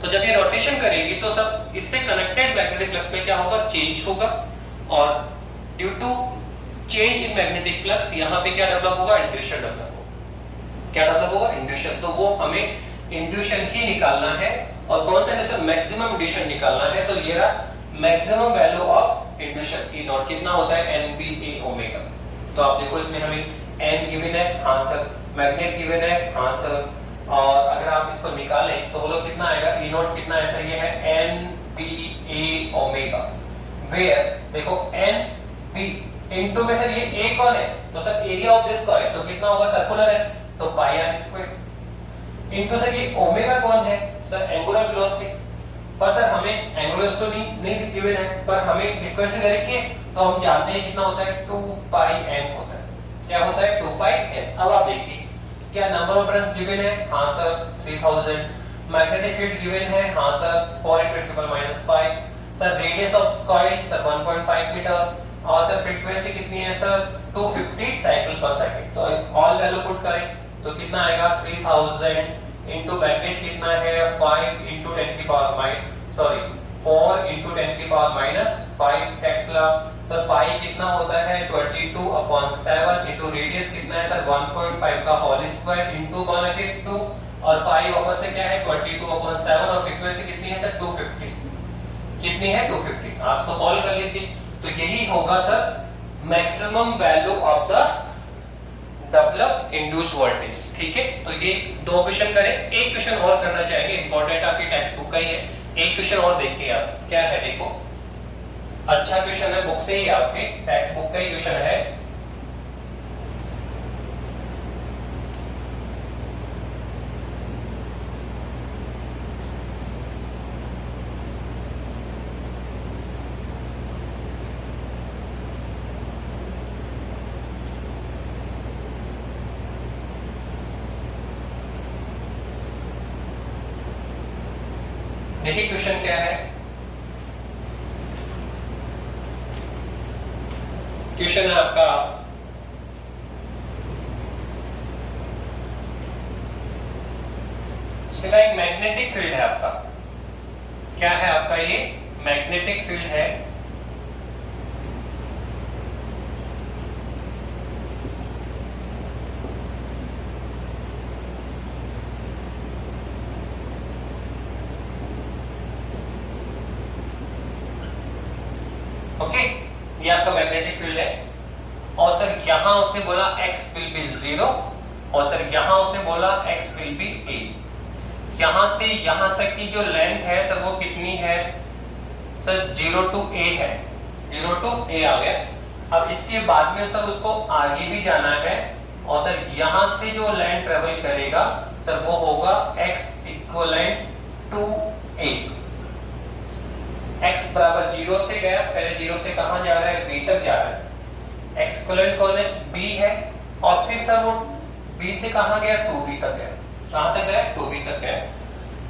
तो जब ये रोटेशन करेगी तो सब इससे कनेक्टेड मैग्नेटिक फ्लक्स में क्या होगा, चेंज होगा, और due to change in magnetic flux यहाँ पे क्या डेवलप होगा, इंड्यूशन डेवलप होगा। क्या डेवलप होगा, इंड्यूशन। तो वो हमें इंड्यूशन ही निकालना है, और कौन सा इंड्यूशन, मैक्सिमम इंड्यूशन निकालना है। तो ये रहा maximum value of induction, E naught कितना होता है, NBA ओमेगा। तो आप देखो इसमें हमें n गिवन है, हाँ सर, मैग्नेट गिवन है, हाँ सर, और अगर आप इसको निकालें तो बोलो कितना आएगा, ई नॉट कितना है सर, ये है NBA ओमेगा, वेयर देखो NB इनटू में सर ये A कौन है, तो sir area of this coil, तो कितना होगा, सर्कुलर है तो पाई आर स्क्वायर, इनटू सर ये ओमेगा कौन है सर, एंगुलर वेलोसिटी। पर सर हमें एंगुलर वेलोसिटी नहीं गिवन है, पर हमें फ्रीक्वेंसी दे रखी है, तो हम जानते हैं कितना होता है, 2 पाई n होता है। क्या होता है, 2 पाई n। अब आप देखिए क्या नंबर ऑफ टर्न्स गिवन है, हाँ सर 3000, मैग्नेटिक फील्ड गिवन है, हाँ sir 4 × 10⁻⁵, sir radius of coil sir 1.5 metre, और सर फ्रीक्वेंसी कितनी है सर, 250 साइकिल पर सेकंड। तो ऑल वैल्यू पुट करें तो कितना आएगा, 3000 इनटू मैग्नेट कितना है, 5 × 10 की पावर 4 × 10 की पावर -5 टेस्ला। सर पाई कितना होता है, 22/7 इनटू रेडियस कितना है सर, 1.5 का होल स्क्वायर इनटू कौन है 2, और पाई वापस से क्या है 22/7 और फ्रीक्वेंसी कितनी है सर 250, कितनी है 250। आप इसको सॉल्व कर लीजिए, तो यही होगा sir maximum value of the develop induced voltage. ठीक है, तो ये दो क्वेश्चन करें, एक क्वेश्चन और करना चाहेंगे, इंपॉर्टेंट आपकी टेक्स्ट बुक का ही है। एक क्वेश्चन और देखिए आप क्या है, देखो अच्छा क्वेश्चन है, बुक से ही आपके टेक्स्ट बुक का ही क्वेश्चन है। देखिए क्वेश्चन क्या है, क्वेश्चन है आपका इसका एक मैग्नेटिक फील्ड है आपका, क्या है आपका ये मैग्नेटिक फील्ड है। ओके, ये आपका मैग्नेटिक फील्ड है और सर यहां उसने बोला x विल बी 0 और सर यहां उसने बोला x विल बी a। यहां से यहां तक की जो लेंथ है सर वो कितनी है सर 0 to a है, 0 to a आ गया। अब इसके बाद में सर उसको आगे भी जाना है और सर यहां से जो लेंथ ट्रेवल करेगा सर वो होगा x equivalent to a। x बराबर 0 से गया, पहले 0 से कहां जा रहा है b तक जा रहा है, x इक्विवेलेंट कौन है b है और फिर सर वो b से कहां गया 2b तक गया, कहां तक गया 2b तक गया।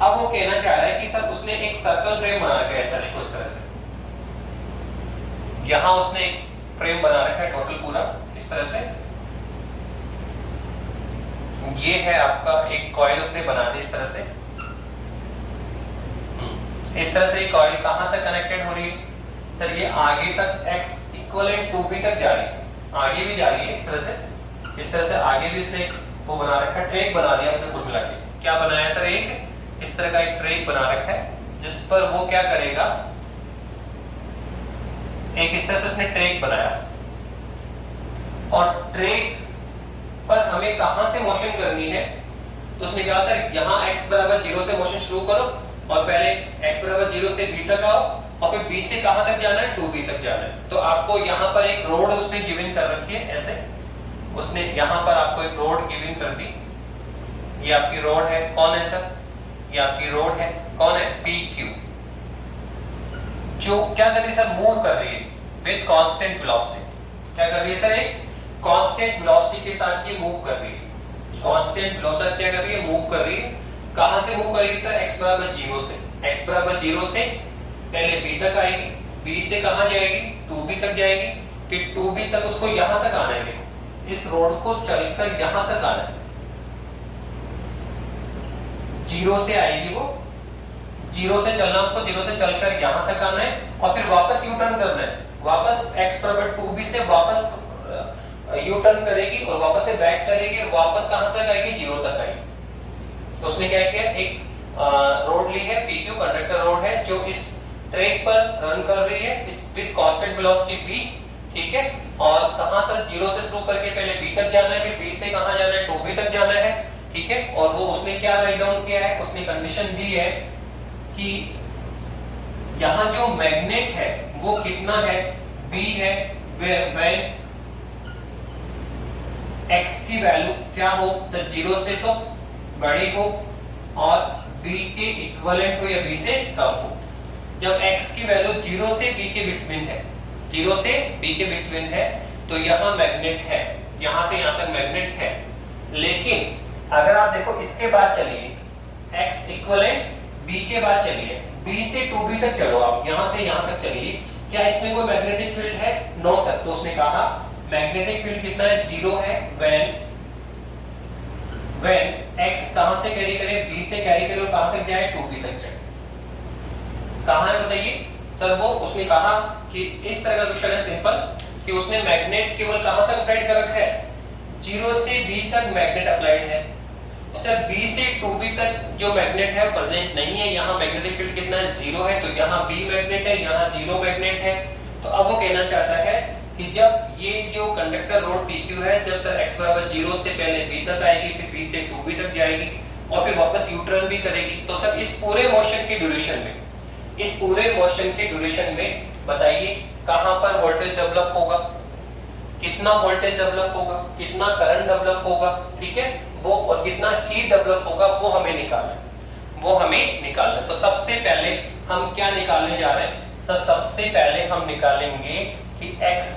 अब वो कहना चाह रहा है कि सर उसने एक सर्कल फ्रेम बना रखा है, ऐसा देखो इस तरह से, यहां उसने एक फ्रेम बना रखा है टोटल पूरा इस तरह से, ये है आपका एक कॉइल उसने बना दी इस तरह से, इस तरह से ये कॉइल कहां तक कनेक्टेड हो रही है सर ये आगे तक x इक्विवेलेंट 2b तक जा रही है, आगे भी जा रही है इस तरह से, इस तरह से आगे भी इसने वो बना रखा है, ट्रैक बना दिया उसने कुल मिला के। क्या बनाया सर एक इस तरह का एक ट्रैक बना रखा है जिस पर वो क्या करेगा, एक इस तरह से उसने ट्रैक बनाया और ट्रैक पर हमें कहां से मोशन करनी है, तो उसने कहा सर यहां x बराबर 0 से मोशन शुरू करो और पहले x बराबर 0 से b तक आओ और फिर b से कहां तक जाना है 2b तक जाना है। तो आपको यहां पर एक रोड उसने गिवन कर रखी है, ऐसे उसने यहां पर आपको एक रोड गिवन कर दी, ये आपकी रोड है, कौन है सर ये आपकी रोड है, कौन है pq, जो क्या कर रही है सर मूव कर रही है विद कांस्टेंट वेलोसिटी। क्या कर रही है सर एक कांस्टेंट वेलोसिटी के साथ ये मूव कर रही है, कांस्टेंट वेलोसिटी क्या कर रही है मूव कर रही है। कहां से मूव करेगी सर x बराबर 0 से, x बराबर 0 से पहले b तक आएगी, b से कहां जाएगी 2b तक जाएगी, फिर 2b तक उसको यहां तक आना है, इस रोड को चलकर यहां तक आना है, 0 से आएगी वो, 0 से चलना उसको, 0 से चलकर यहां तक आना है और फिर वापस यू टर्न करना है, वापस x बराबर 2b से वापस यू टर्न करेगी और वापस से बैक करेगी और वापस कहां तक आएगी 0 तक आएगी। तो उसने क्या किया एक रोड ली है PQ कंडक्टर रोड है जो इस ट्रैक पर रन कर रही है इस विद कांस्टेंट वेलोसिटी v, ठीक है, और कहां से 0 से शुरू करके पहले b तक जाना है, फिर b से कहां जाना है 2b तक जाना है, ठीक है। और वो उसने क्या राइट डाउन किया है, उसने कंडीशन दी है कि यहां जो मैग्नेट है वो कितना है b है, व्हेन x की वैल्यू क्या हो सर 0 से तो बड़ी हो और b के इक्विवेलेंट हो या b से कम हो। जब x की वैल्यू 0 से b के बिटवीन है, 0 से b के बिटवीन है तो यहां मैग्नेट है, यहां से यहां तक मैग्नेट है। लेकिन अगर आप देखो इसके बाद चलिए x इक्विवेलेंट b के बाद चलिए b से 2b तक चलो, आप यहां से यहां तक चलिए, क्या इसमें कोई मैग्नेटिक फील्ड है? No sir. तो उसने कहा मैग्नेटिक फील्ड कितना है 0 है when x कहां से कैरी करे b से कैरी करे और कहां तक जाए 2b तक जाए। कहां है बताइए सर वो उसने कहा कि इस तरह का क्वेश्चन है सिंपल कि उसने मैग्नेट केवल कहां तक अप्लाइड कर रखा है 0 से b तक मैग्नेट अप्लाइड है सर बी से 2b तक जो मैग्नेट है प्रेजेंट नहीं है, यहाँ मैग्नेटिक फील्ड कितना है 0 है, तो यहाँ b मैग्नेट है, यहाँ 0 मैग्नेट है। तो अब वो कहना चाहता है कि जब ये जो कंडक्टर रोड PQ है, जब सर x बराबर 0 से पहले b तक आएगी, फिर b से 2b तक जाएगी और फिर वापस यू टर्न भी करेगी, तो सर इस पूरे मोशन के ड्यूरेशन में, इस पूरे मोशन के ड्यूरेशन में बताइए कहां पर वोल्टेज डेवलप होगा, कितना वोल्टेज डेवलप होगा, कितना करंट डेवलप होगा, ठीक है, वो और कितना हीट डेवलप होगा, वो हमें निकालना है, वो हमें निकालना है। तो सबसे पहले हम क्या निकालने जा रहे हैं सर? सबसे पहले हम निकालेंगे कि x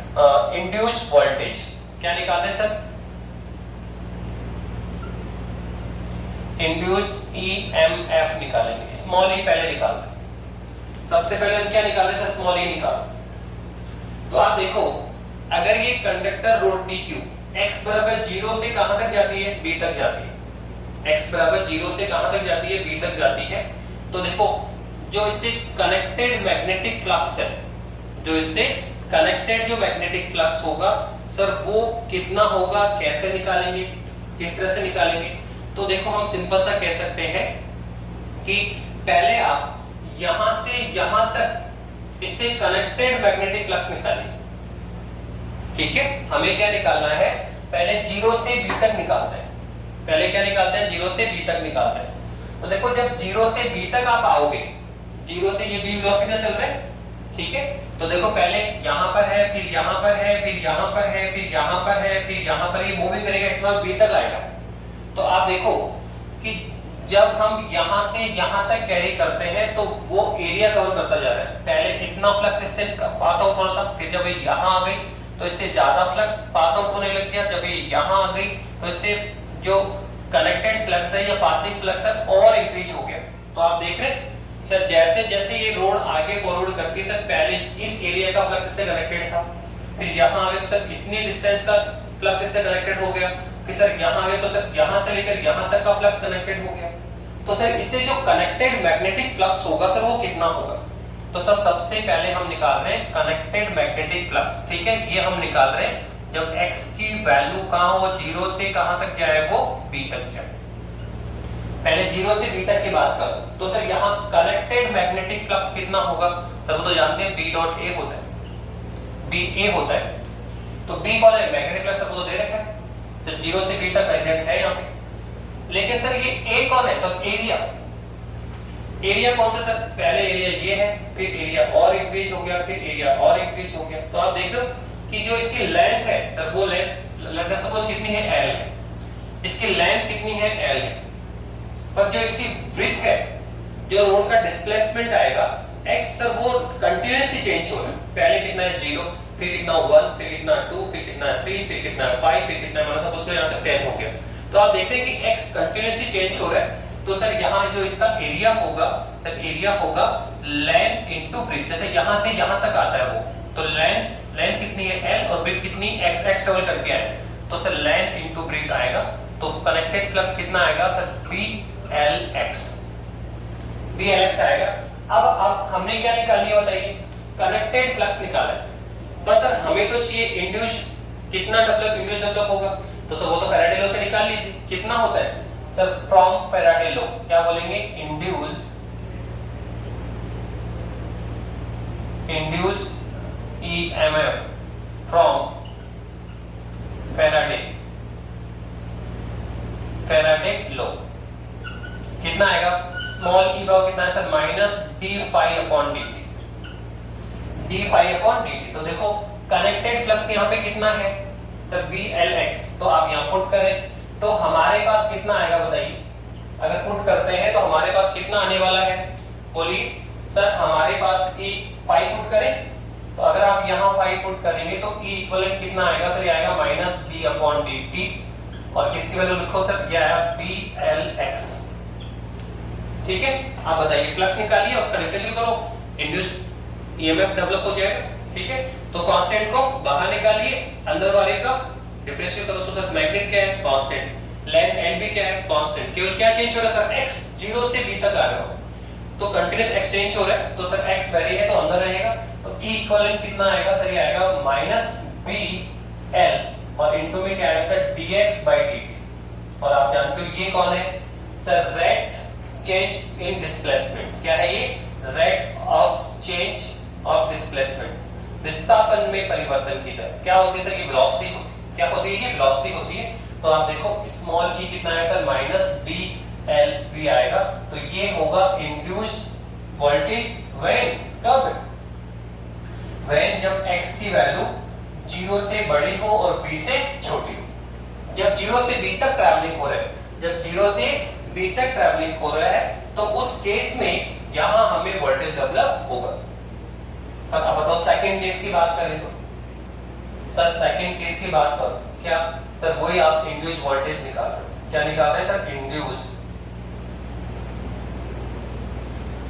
इंड्यूस्ड वोल्टेज, क्या निकालते हैं सर? इंड्यूस्ड EMF निकालेंगे, स्मॉल e पहले निकालते हैं। सबसे पहले हम क्या निकाल रहे हैं? स्मॉल e निकाल। तो आप देखो, अगर ये कंडक्टर रोड PQ x बराबर 0 से कहां तक जाती है? b तक जाती है। x बराबर 0 से कहां तक जाती है? b तक जाती है। तो देखो, जो इससे कनेक्टेड मैग्नेटिक फ्लक्स है, जो इससे कनेक्टेड जो मैग्नेटिक फ्लक्स होगा सर, वो कितना होगा, कैसे निकालेंगे, किस तरह से निकालेंगे? तो देखो, हम सिंपल सा कह सकते हैं कि पहले आप यहां से यहां तक इससे कनेक्टेड मैग्नेटिक फ्लक्स निकालिए, ठीक है। हमें क्या निकालना है? पहले 0 से b तक निकालते हैं। पहले क्या निकालते हैं? 0 से b तक निकालते हैं। तो देखो, जब 0 से b तक आप आओगे, 0 से ये b वेलोसिटी चल रहा है, ठीक है। तो देखो, पहले यहां पर है, फिर यहां पर है, फिर यहां पर है, फिर यहां पर है, फिर यहां पर, ये मूविंग करेगा, इसके बाद b तक आएगा। तो आप देखो कि जब हम यहां से यहां तक कैरी करते हैं तो वो एरिया कवर करता जा रहा है। पहले इतना फ्लक्स इससे पास आउट हो रहा था, फिर जब ये यहां आ गई तो इससे ज्यादा फ्लक्स पास आउट होने लग गया, जब ये यहां आ गई तो इससे जो कनेक्टेड फ्लक्स है या पासिंग फ्लक्स है और इंक्रीज हो गया। तो आप देख रहे हैं सर, जैसे जैसे ये रोड आगे फॉरवर्ड करती है सर, पहले इस एरिया का फ्लक्स इससे कनेक्टेड था, फिर यहां आ गए तो सर इतनी डिस्टेंस का फ्लक्स इससे कनेक्टेड हो गया, फिर सर यहां आ गए तो सर यहां से लेकर यहां तक का फ्लक्स कनेक्टेड हो गया। तो सर इससे जो कनेक्टेड मैग्नेटिक फ्लक्स होगा सर, वो कितना होगा? तो सर सबसे पहले हम निकाल रहे हैं कनेक्टेड मैग्नेटिक फ्लक्स, ठीक है। ये हम निकाल रहे हैं जब x की वैल्यू कहां हो, 0 से कहां तक जाए, वो b तक जाए। पहले 0 से b तक की बात करो तो सर यहाँ कनेक्टेड मैग्नेटिक फ्लक्स कितना होगा सर? वो तो जानते हैं b डॉट a होता है, b a होता है। तो b कौन है? मैग्नेटिक फ्लक्स आपको तो दे रखा है, तो 0 से b तक मैग्नेट है यहाँ पे। लेकिन सर ये a कौन है? तो एरिया, एरिया कौन सा सर? पहले एरिया ये है, फिर एरिया और इंक्रीज हो गया, फिर एरिया और इंक्रीज हो गया। तो आप देख लो कि जो इसकी लेंथ है सर, वो लेंथ सपोज कितनी है? L है। इसकी लेंथ कितनी है? L है। पर जो इसकी विड्थ है, जो रोड का डिस्प्लेसमेंट आएगा x सर, वो कंटीन्यूअसली चेंज हो रहा है। पहले कितना है? 0, फिर कितना 1, फिर कितना 2, फिर कितना 3, फिर कितना 5, फिर कितना, मतलब सपोज यहां तक 10 हो गया। तो आप देखते हैं कि x कंटीन्यूअसली चेंज हो रहा है। तो सर यहाँ जो इसका एरिया होगा सर, एरिया होगा लेंथ इनटू ब्रेथ। जैसे यहाँ से यहाँ तक आता है वो, तो लेंथ कितनी है? L, और ब्रेथ कितनी? x डबल करके आए, तो सर लेंथ इनटू ब्रेथ आएगा। तो कनेक्टेड फ्लक्स कितना आएगा सर? BLX आएगा। अब हमने क्या निकालनी है बताइए? कनेक्टेड फ्लक्स निकाला है, पर सर हमें तो चाहिए इंड्यूस, कितना इंड्यूस डेवलप होगा? तो वो तो फैराडे लॉ से निकाल लीजिए, कितना होता है सर? फ्रॉम फैराडे लॉ क्या बोलेंगे? Induced EMF from Faraday law कितना आएगा? स्मॉल e भाव कितना है sir? Minus d phi upon dt। तो देखो कनेक्टेड फ्लक्स यहाँ पे कितना है सर? BLX। तो आप यहाँ पुट करें तो हमारे पास कितना आएगा बताइए? अगर पुट करते हैं तो हमारे पास कितना आने वाला है? बोलिए सर, हमारे पास E 5 पुट करें तो अगर आप यहाँ 5 पुट करेंगे तो E इक्विवेलेंट कितना आएगा सर? ये आएगा माइनस d अपॉन dt, और किसकी वैल्यू लिखो सर? ये आया BLX, ठीक है। आप बताइए, फ्लक्स निकालिए, उसका डिफरेंशियल करो, इंड्यूस EMF डेवलप हो जाएगा, ठीक है। तो कांस्टेंट को बाहर निकालिए, अंदर वाले का डिफरेंशियल करो। तो सर मैग्नेट क्या है? कांस्टेंट। लेंथ L भी क्या है? कांस्टेंट। केवल क्या चेंज हो रहा है सर? x 0 से b तक आ रहा हो, तो कंटीन्यूअस एक्सचेंज हो रहा है, तो सर x वेरी है तो अंदर रहेगा। तो E इक्विवेलेंट कितना आएगा सर? ये आएगा माइनस BL, और इनटू में क्या आएगा? dx by dt। और आप जानते हो ये कौन है sir, rate change in displacement. क्या है ये, rate of change of displacement, विस्थापन में परिवर्तन की दर। क्या होती है सर, ये वेलोसिटी होती है। क्या होती है, ये वेलोसिटी होती है। तो आप देखो स्मॉल e कितना आएगा, माइनस बी एल वी आएगा। तो ये होगा इंड्यूस्ड वोल्टेज व्हेन, कब, व्हेन जब x की वैल्यू 0 से बड़ी हो और b से छोटी हो। जब 0 से b तक ट्रैवलिंग हो रहा है, जब 0 से b तक ट्रैवलिंग हो रहा है, तो उस केस में यहां हमें वोल्टेज डेवलप होगा। अब बताओ सेकंड केस की बात करें तो सर, सेकंड केस की बात करो, क्या सर वही आप इंड्यूस्ड वोल्टेज निकाल रहे हो। क्या निकाल रहे हैं सर,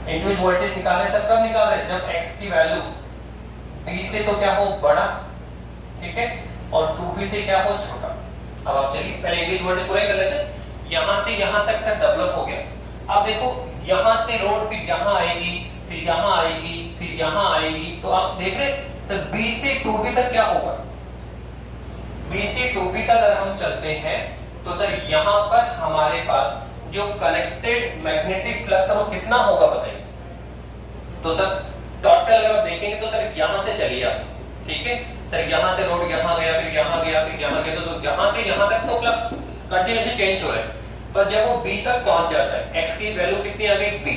इंड्यूस्ड वोल्टेज निकाल रहे हैं सर। कब निकाल रहे हैं, जब x की वैल्यू b से तो क्या हो बड़ा, ठीक है, और 2b से क्या हो छोटा। अब आप चलिए पहले इंड्यूस्ड वोल्टेज पूरा कर लेते हैं। यहां से यहां तक सर डेवलप हो गया। अब देखो यहां से रोड फिर यहां आएगी, फिर यहां आएगी, फिर यहां आएगी। तो आप देख रहे हैं सर b से 2b तक क्या होगा, b से 2b तक अगर हम चलते हैं तो सर यहां पर हमारे पास जो कनेक्टेड मैग्नेटिक फ्लक्स है वो कितना होगा बताइए। तो सर टोटल अगर आप देखेंगे तो सर यहां से चलिए आप, ठीक है सर, यहां से रोड यहां गया, फिर यहां गया, फिर यहां गया, तो यहां से यहां तक तो फ्लक्स कंटीन्यूअसली चेंज हो रहा है। पर जब वो b तक पहुंच जाता है, x की वैल्यू कितनी आ गई b,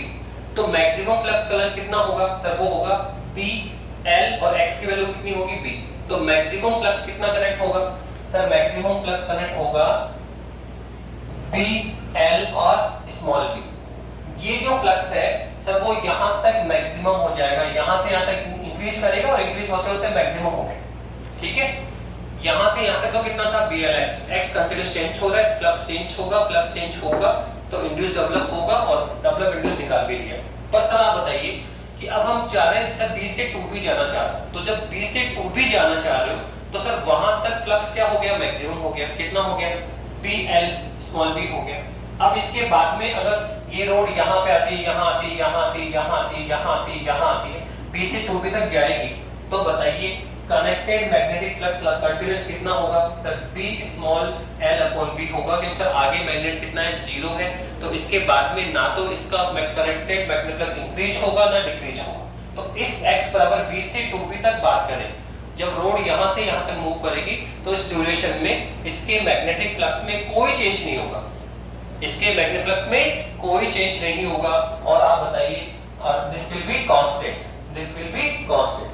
तो मैक्सिमम फ्लक्स करंट कितना होगा सर, वो होगा b l, और x की वैल्यू कितनी होगी b, तो मैक्सिमम फ्लक्स कितना कनेक्ट होगा सर, मैक्सिमम फ्लक्स कनेक्ट होगा b l और स्मॉल b। ये जो फ्लक्स है सर वो यहां तक मैक्सिमम हो जाएगा, यहां से यहां तक इंक्रीज करेगा और इंक्रीज होते होते मैक्सिमम हो गया, ठीक है। यहां से यहां तक तो कितना था blx, x कंटीन्यूअस चेंज हो रहा है, फ्लक्स चेंज होगा, फ्लक्स चेंज होगा तो इंड्यूस डेवलप होगा, और डेवलप इंड्यूस निकाल भी लिया। पर सर आप बताइए कि अब हम चाह रहे हैं सर b से 2b जाना चाह रहे हैं, तो जब b से 2b जाना चाह रहे हो तो सर वहां तक फ्लक्स क्या हो गया, मैक्सिमम हो गया। कितना हो गया, bl स्मॉल b हो गया। अब इसके बाद में अगर ये रोड यहाँ पे आती है, यहाँ आती है, यहाँ आती है, यहाँ आती है, यहाँ आती है, यहाँ आती है, b से 2b तक जाएगी, तो बताइए कनेक्टेड मैग्नेटिक फ्लक्स कंटीन्यूअस कितना होगा sir, b small l upon b होगा, क्योंकि सर आगे मैग्नेट कितना है, 0 है। तो इसके बाद में ना तो इसका कनेक्टेड मैग्नेटिक फ्लक्स इंक्रीज होगा ना डिक्रीज होगा। तो इस x बराबर b से 2b तक बात करें, जब रोड यहां से यहां तक मूव करेगी तो इस ड्यूरेशन में इसके मैग्नेटिक फ्लक्स में कोई चेंज नहीं होगा, इसके मैग्नेटिक फ्लक्स में कोई चेंज नहीं होगा। और आप बताइए this will be constant, this will be constant.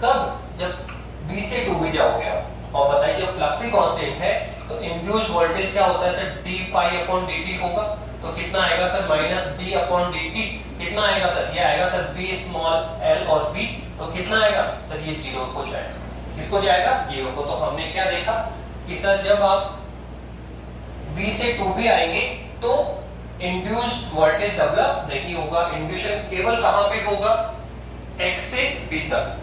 कब, जब b से 2b जाओगे आप। और बताइए जब फ्लक्स ही कांस्टेंट है तो इंड्यूस्ड वोल्टेज क्या होता है sir, d phi upon dt होगा। तो कितना आएगा sir, minus d upon dt। कितना आएगा सर, ये आएगा सर b स्मॉल l और b, तो कितना आएगा सर, ये 0 को जाएगा। किसको जाएगा, 0 को। तो हमने क्या देखा कि सर जब आप b से 2b आएंगे तो इंड्यूस्ड वोल्टेज डेवलप नहीं होगा। इंड्यूशन केवल कहां पे होगा, x से b तक।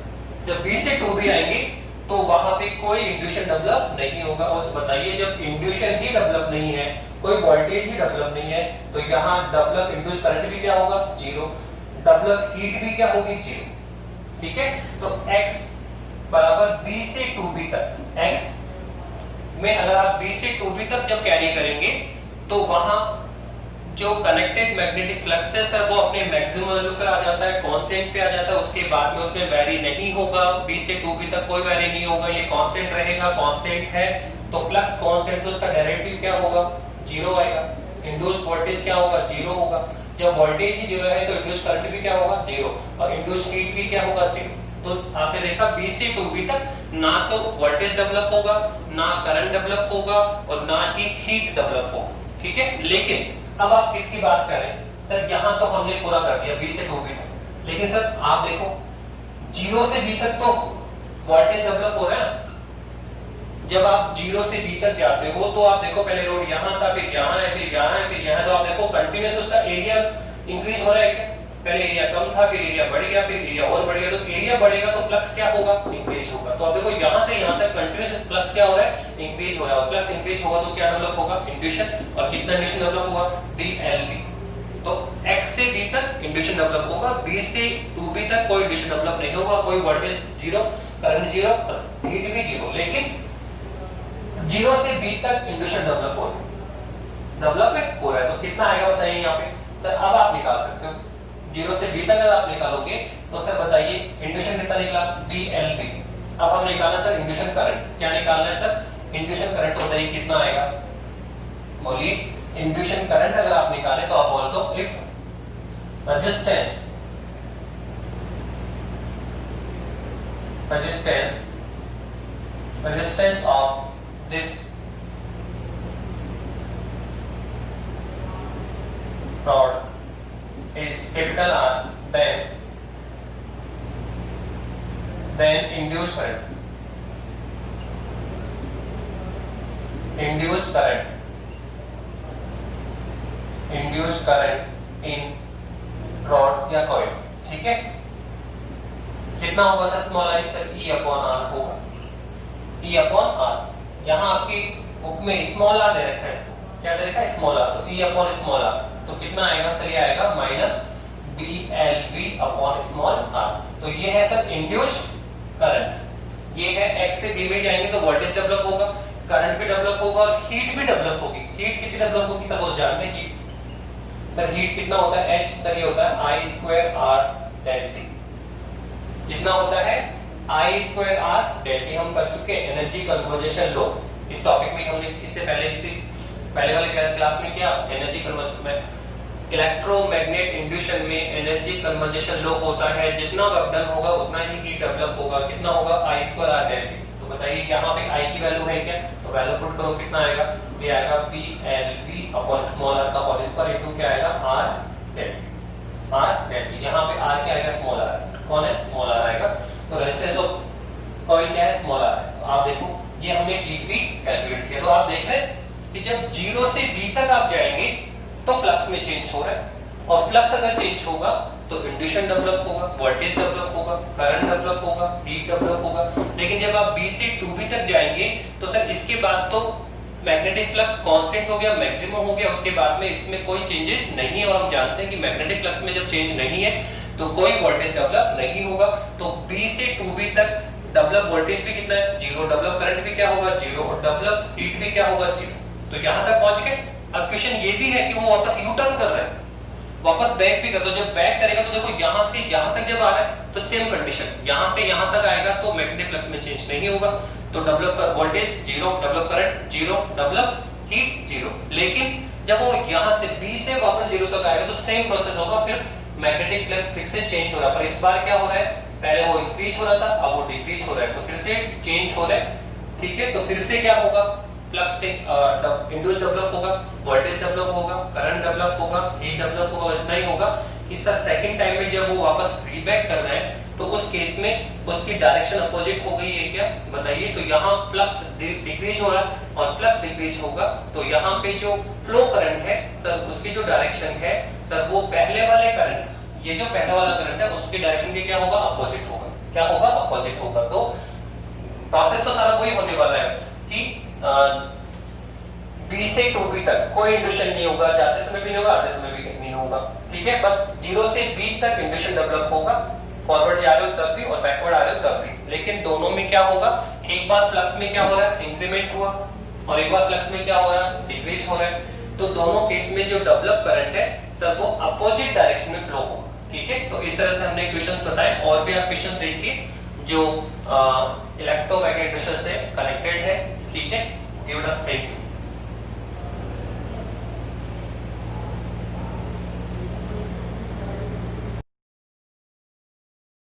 जब b से 2b आएंगे तो वहां पे कोई इंड्यूशन डेवलप नहीं होगा। और बताइए जब इंड्यूशन ही डेवलप नहीं है, कोई वोल्टेज ही डेवलप नहीं है, तो यहां डेवलप इंड्यूस करंट भी क्या होगा, 0। डेवलप हीट भी क्या होगी, 0। ठीक है, तो x बराबर b से 2b तक, x में अगर आप b से 2b तक जब कैरी करेंगे तो वहां जो कनेक्टेड मैग्नेटिक फ्लक्स है सर वो अपने मैक्सिमम वैल्यू पे आ जाता है, कांस्टेंट पे आ जाता है। उसके बाद में उसमें वेरी नहीं होगा, b से 2b तक कोई वेरी नहीं होगा, ये कांस्टेंट रहेगा। कांस्टेंट है तो फ्लक्स कांस्टेंट, तो उसका डेरिवेटिव क्या होगा, 0 आएगा। इंड्यूस्ड वोल्टेज क्या होगा, 0 होगा। जब वोल्टेज ही 0 है तो इंड्यूस्ड करंट भी क्या होगा, 0, और इंड्यूस्ड हीट भी क्या होगा, 0। तो आपने देखा b से 2b तक ना तो वोल्टेज डेवलप होगा, ना करंट डेवलप होगा, और ना ही हीट डेवलप होगा। ठीक है, लेकिन अब आप किसकी बात कर रहे हैं सर, यहां तो हमने पूरा कर दिया b से 2b तक, लेकिन सर आप देखो 0 से b तक तो वोल्टेज डेवलप हो रहा है। जब आप 0 से b तक जाते हो तो आप देखो पहले रोड यहां था, फिर यहां है, फिर यहां है, फिर यहां, तो आप देखो कंटीन्यूअस उसका एरिया इंक्रीज हो रहा है। पहले एरिया कम था, फिर एरिया बढ़ गया, फिर एरिया और बढ़ गया। तो एरिया बढ़ेगा तो फ्लक्स क्या होगा, इंक्रीज होगा। तो आप देखो यहां से यहां तक कंटीन्यूअस फ्लक्स क्या हो रहा है, इंक्रीज हो रहा है। फ्लक्स इंक्रीज होगा तो क्या डेवलप होगा, इंड्यूशन। और कितना इंड्यूशन डेवलप होगा, BLV। तो x से b तक इंड्यूशन डेवलप होगा, b से 2b तक कोई इंड्यूशन डेवलप नहीं होगा, कोई वोल्टेज 0, करंट 0, हीट भी 0। लेकिन 0 से b तक इंड्यूशन डेवलप होगा। डेवलपमेंट हो रहा है, तो कितना आएगा बताइए यहाँ पे सर। अब आप निकाल सकते हो 0 से b तक अगर आप निकालोगे तो सर बताइए इंड्यूशन कितना निकला BLV। अब हम निकालना सर इंड्यूशन करंट, क्या निकालना है सर इंड्यूशन करंट, बताइए कितना आएगा, बोलिए इंड्यूशन करंट अगर आप निकाले तो आप बोल दो if resistance of this rod is capital R, then induced current in rod या कॉइल, ठीक है। कितना होगा sir small I, sir E upon R होगा, E अपॉन R। यहाँ आपकी बुक में स्मॉल r दे रखा है, इसको क्या दे रखा है स्मॉल r, तो E अपॉन स्मॉल r, तो कितना आएगा सर, ये आएगा minus BLV upon small r। तो ये है सर इंड्यूस्ड करंट, ये है x से b में जाएंगे तो वोल्टेज डेवलप होगा, करंट भी डेवलप होगा और हीट भी डेवलप होगी। हीट कितनी डेवलप होगी सब जानते हैं कि सर हीट कितना होता है H, सर ये होता है I2R डेल T। कितना होता है I2R डेल T। हम कर चुके एनर्जी कन्वर्जेशन लॉ, इस टॉपिक में हमने इससे पहले वाले क्लास में क्या एनर्जी कन्वर्जन में इलेक्ट्रोमैग्नेट इंड्यूशन में एनर्जी कन्वर्जेशन लॉ होता है, जितना वर्क डन होगा उतना ही हीट डेवलप होगा। कितना होगा I2R डेल T। तो बताइए यहाँ पे I की वैल्यू है क्या, तो वैल्यू पुट करो, कितना आएगा, ये आएगा BLV अपॉन स्मॉल r का होल स्क्वायर इनटू क्या आएगा R डेल T। यहाँ पे R क्या आएगा स्मॉल r, कौन है स्मॉल r आएगा। तो रेजिस्टेंस ऑफ कॉइल क्या है स्मॉल r है। तो आप देखो ये हमने हीट भी कैलकुलेट किया, तो आप देख रहे हैं कि जब 0 से b तक आप जाएंगे तो फ्लक्स में चेंज हो रहा है, और फ्लक्स अगर चेंज होगा तो इंड्यूशन डेवलप होगा, वोल्टेज डेवलप होगा, करंट डेवलप होगा, हीट डेवलप होगा। लेकिन जब आप b से 2b तक जाएंगे तो सर इसके बाद तो मैग्नेटिक फ्लक्स कांस्टेंट हो गया, मैक्सिमम हो गया, उसके बाद में इसमें कोई चेंजेस नहीं है। और हम जानते हैं कि मैग्नेटिक फ्लक्स में जब चेंज नहीं है तो कोई वोल्टेज डेवलप नहीं होगा। तो b से 2b तक डेवलप वोल्टेज भी कितना है 0, डेवलप करंट भी क्या होगा 0, और डेवलप हीट भी क्या होगा 0। तो यहां तक पहुंच गए। अब क्वेश्चन ये भी है कि वो वापस यू टर्न कर रहा है, वापस बैक भी कर दो। जब बैक करेगा तो देखो यहां से यहां तक जब आ रहा है तो सेम कंडीशन, यहां से यहां तक आएगा तो मैग्नेटिक फ्लक्स में चेंज नहीं होगा, तो develop voltage 0, develop current 0, develop heat 0। लेकिन जब वो यहां से b से वापस 0 तक आएगा तो सेम प्रोसेस होगा, फिर मैग्नेटिक फ्लक्स फिर से चेंज हो रहा है, पर इस बार क्या हो रहा है, पहले वो इंक्रीज हो रहा था अब वो डिक्रीज हो रहा है, तो फिर से चेंज हो रहा है, ठीक है। तो फिर से क्या होगा, फ्लक्स से इंड्यूस डेवलप होगा, वोल्टेज डेवलप होगा, करंट डेवलप होगा, हीट डेवलप होगा। इतना ही होगा कि सर सेकंड टाइम में जब वो वापस फीडबैक कर रहा है तो उस केस में उसकी डायरेक्शन अपोजिट हो गई है क्या, बताइए। तो यहाँ फ्लक्स डिक्रीज हो रहा है और फ्लक्स डिक्रीज होगा, तो यहाँ पे जो फ्लो करंट है सर उसकी जो डायरेक्शन है सर वो पहले वाले करंट, ये जो पहला वाला करंट है उसकी डायरेक्शन के क्या होगा अपोजिट होगा, क्या होगा अपोजिट होगा। तो प्रोसेस तो सारा वही होने वाला है कि B से 2B तक कोई इंड्यूशन नहीं होगा, जाते समय भी नहीं होगा आते समय भी नहीं होगा, ठीक है। बस 0 से B तक इंड्यूशन डेवलप होगा, फॉरवर्ड जा रहे हो तब भी और बैकवर्ड आ रहे हो तब भी। लेकिन दोनों में क्या होगा, एक बार फ्लक्स में क्या हो रहा है इंक्रीमेंट हुआ और एक बार फ्लक्स में क्या हो रहा है डिक्रीज हो रहा है, तो दोनों केस में जो डेवलप करंट है सर वो अपोजिट डायरेक्शन में फ्लो होगा, ठीक है। तो इस तरह से हमने क्वेश्चन बताए, और भी आप क्वेश्चन देखिए जो इलेक्ट्रोमैग्नेटिक से कनेक्टेड है, ठीक है। Thank you.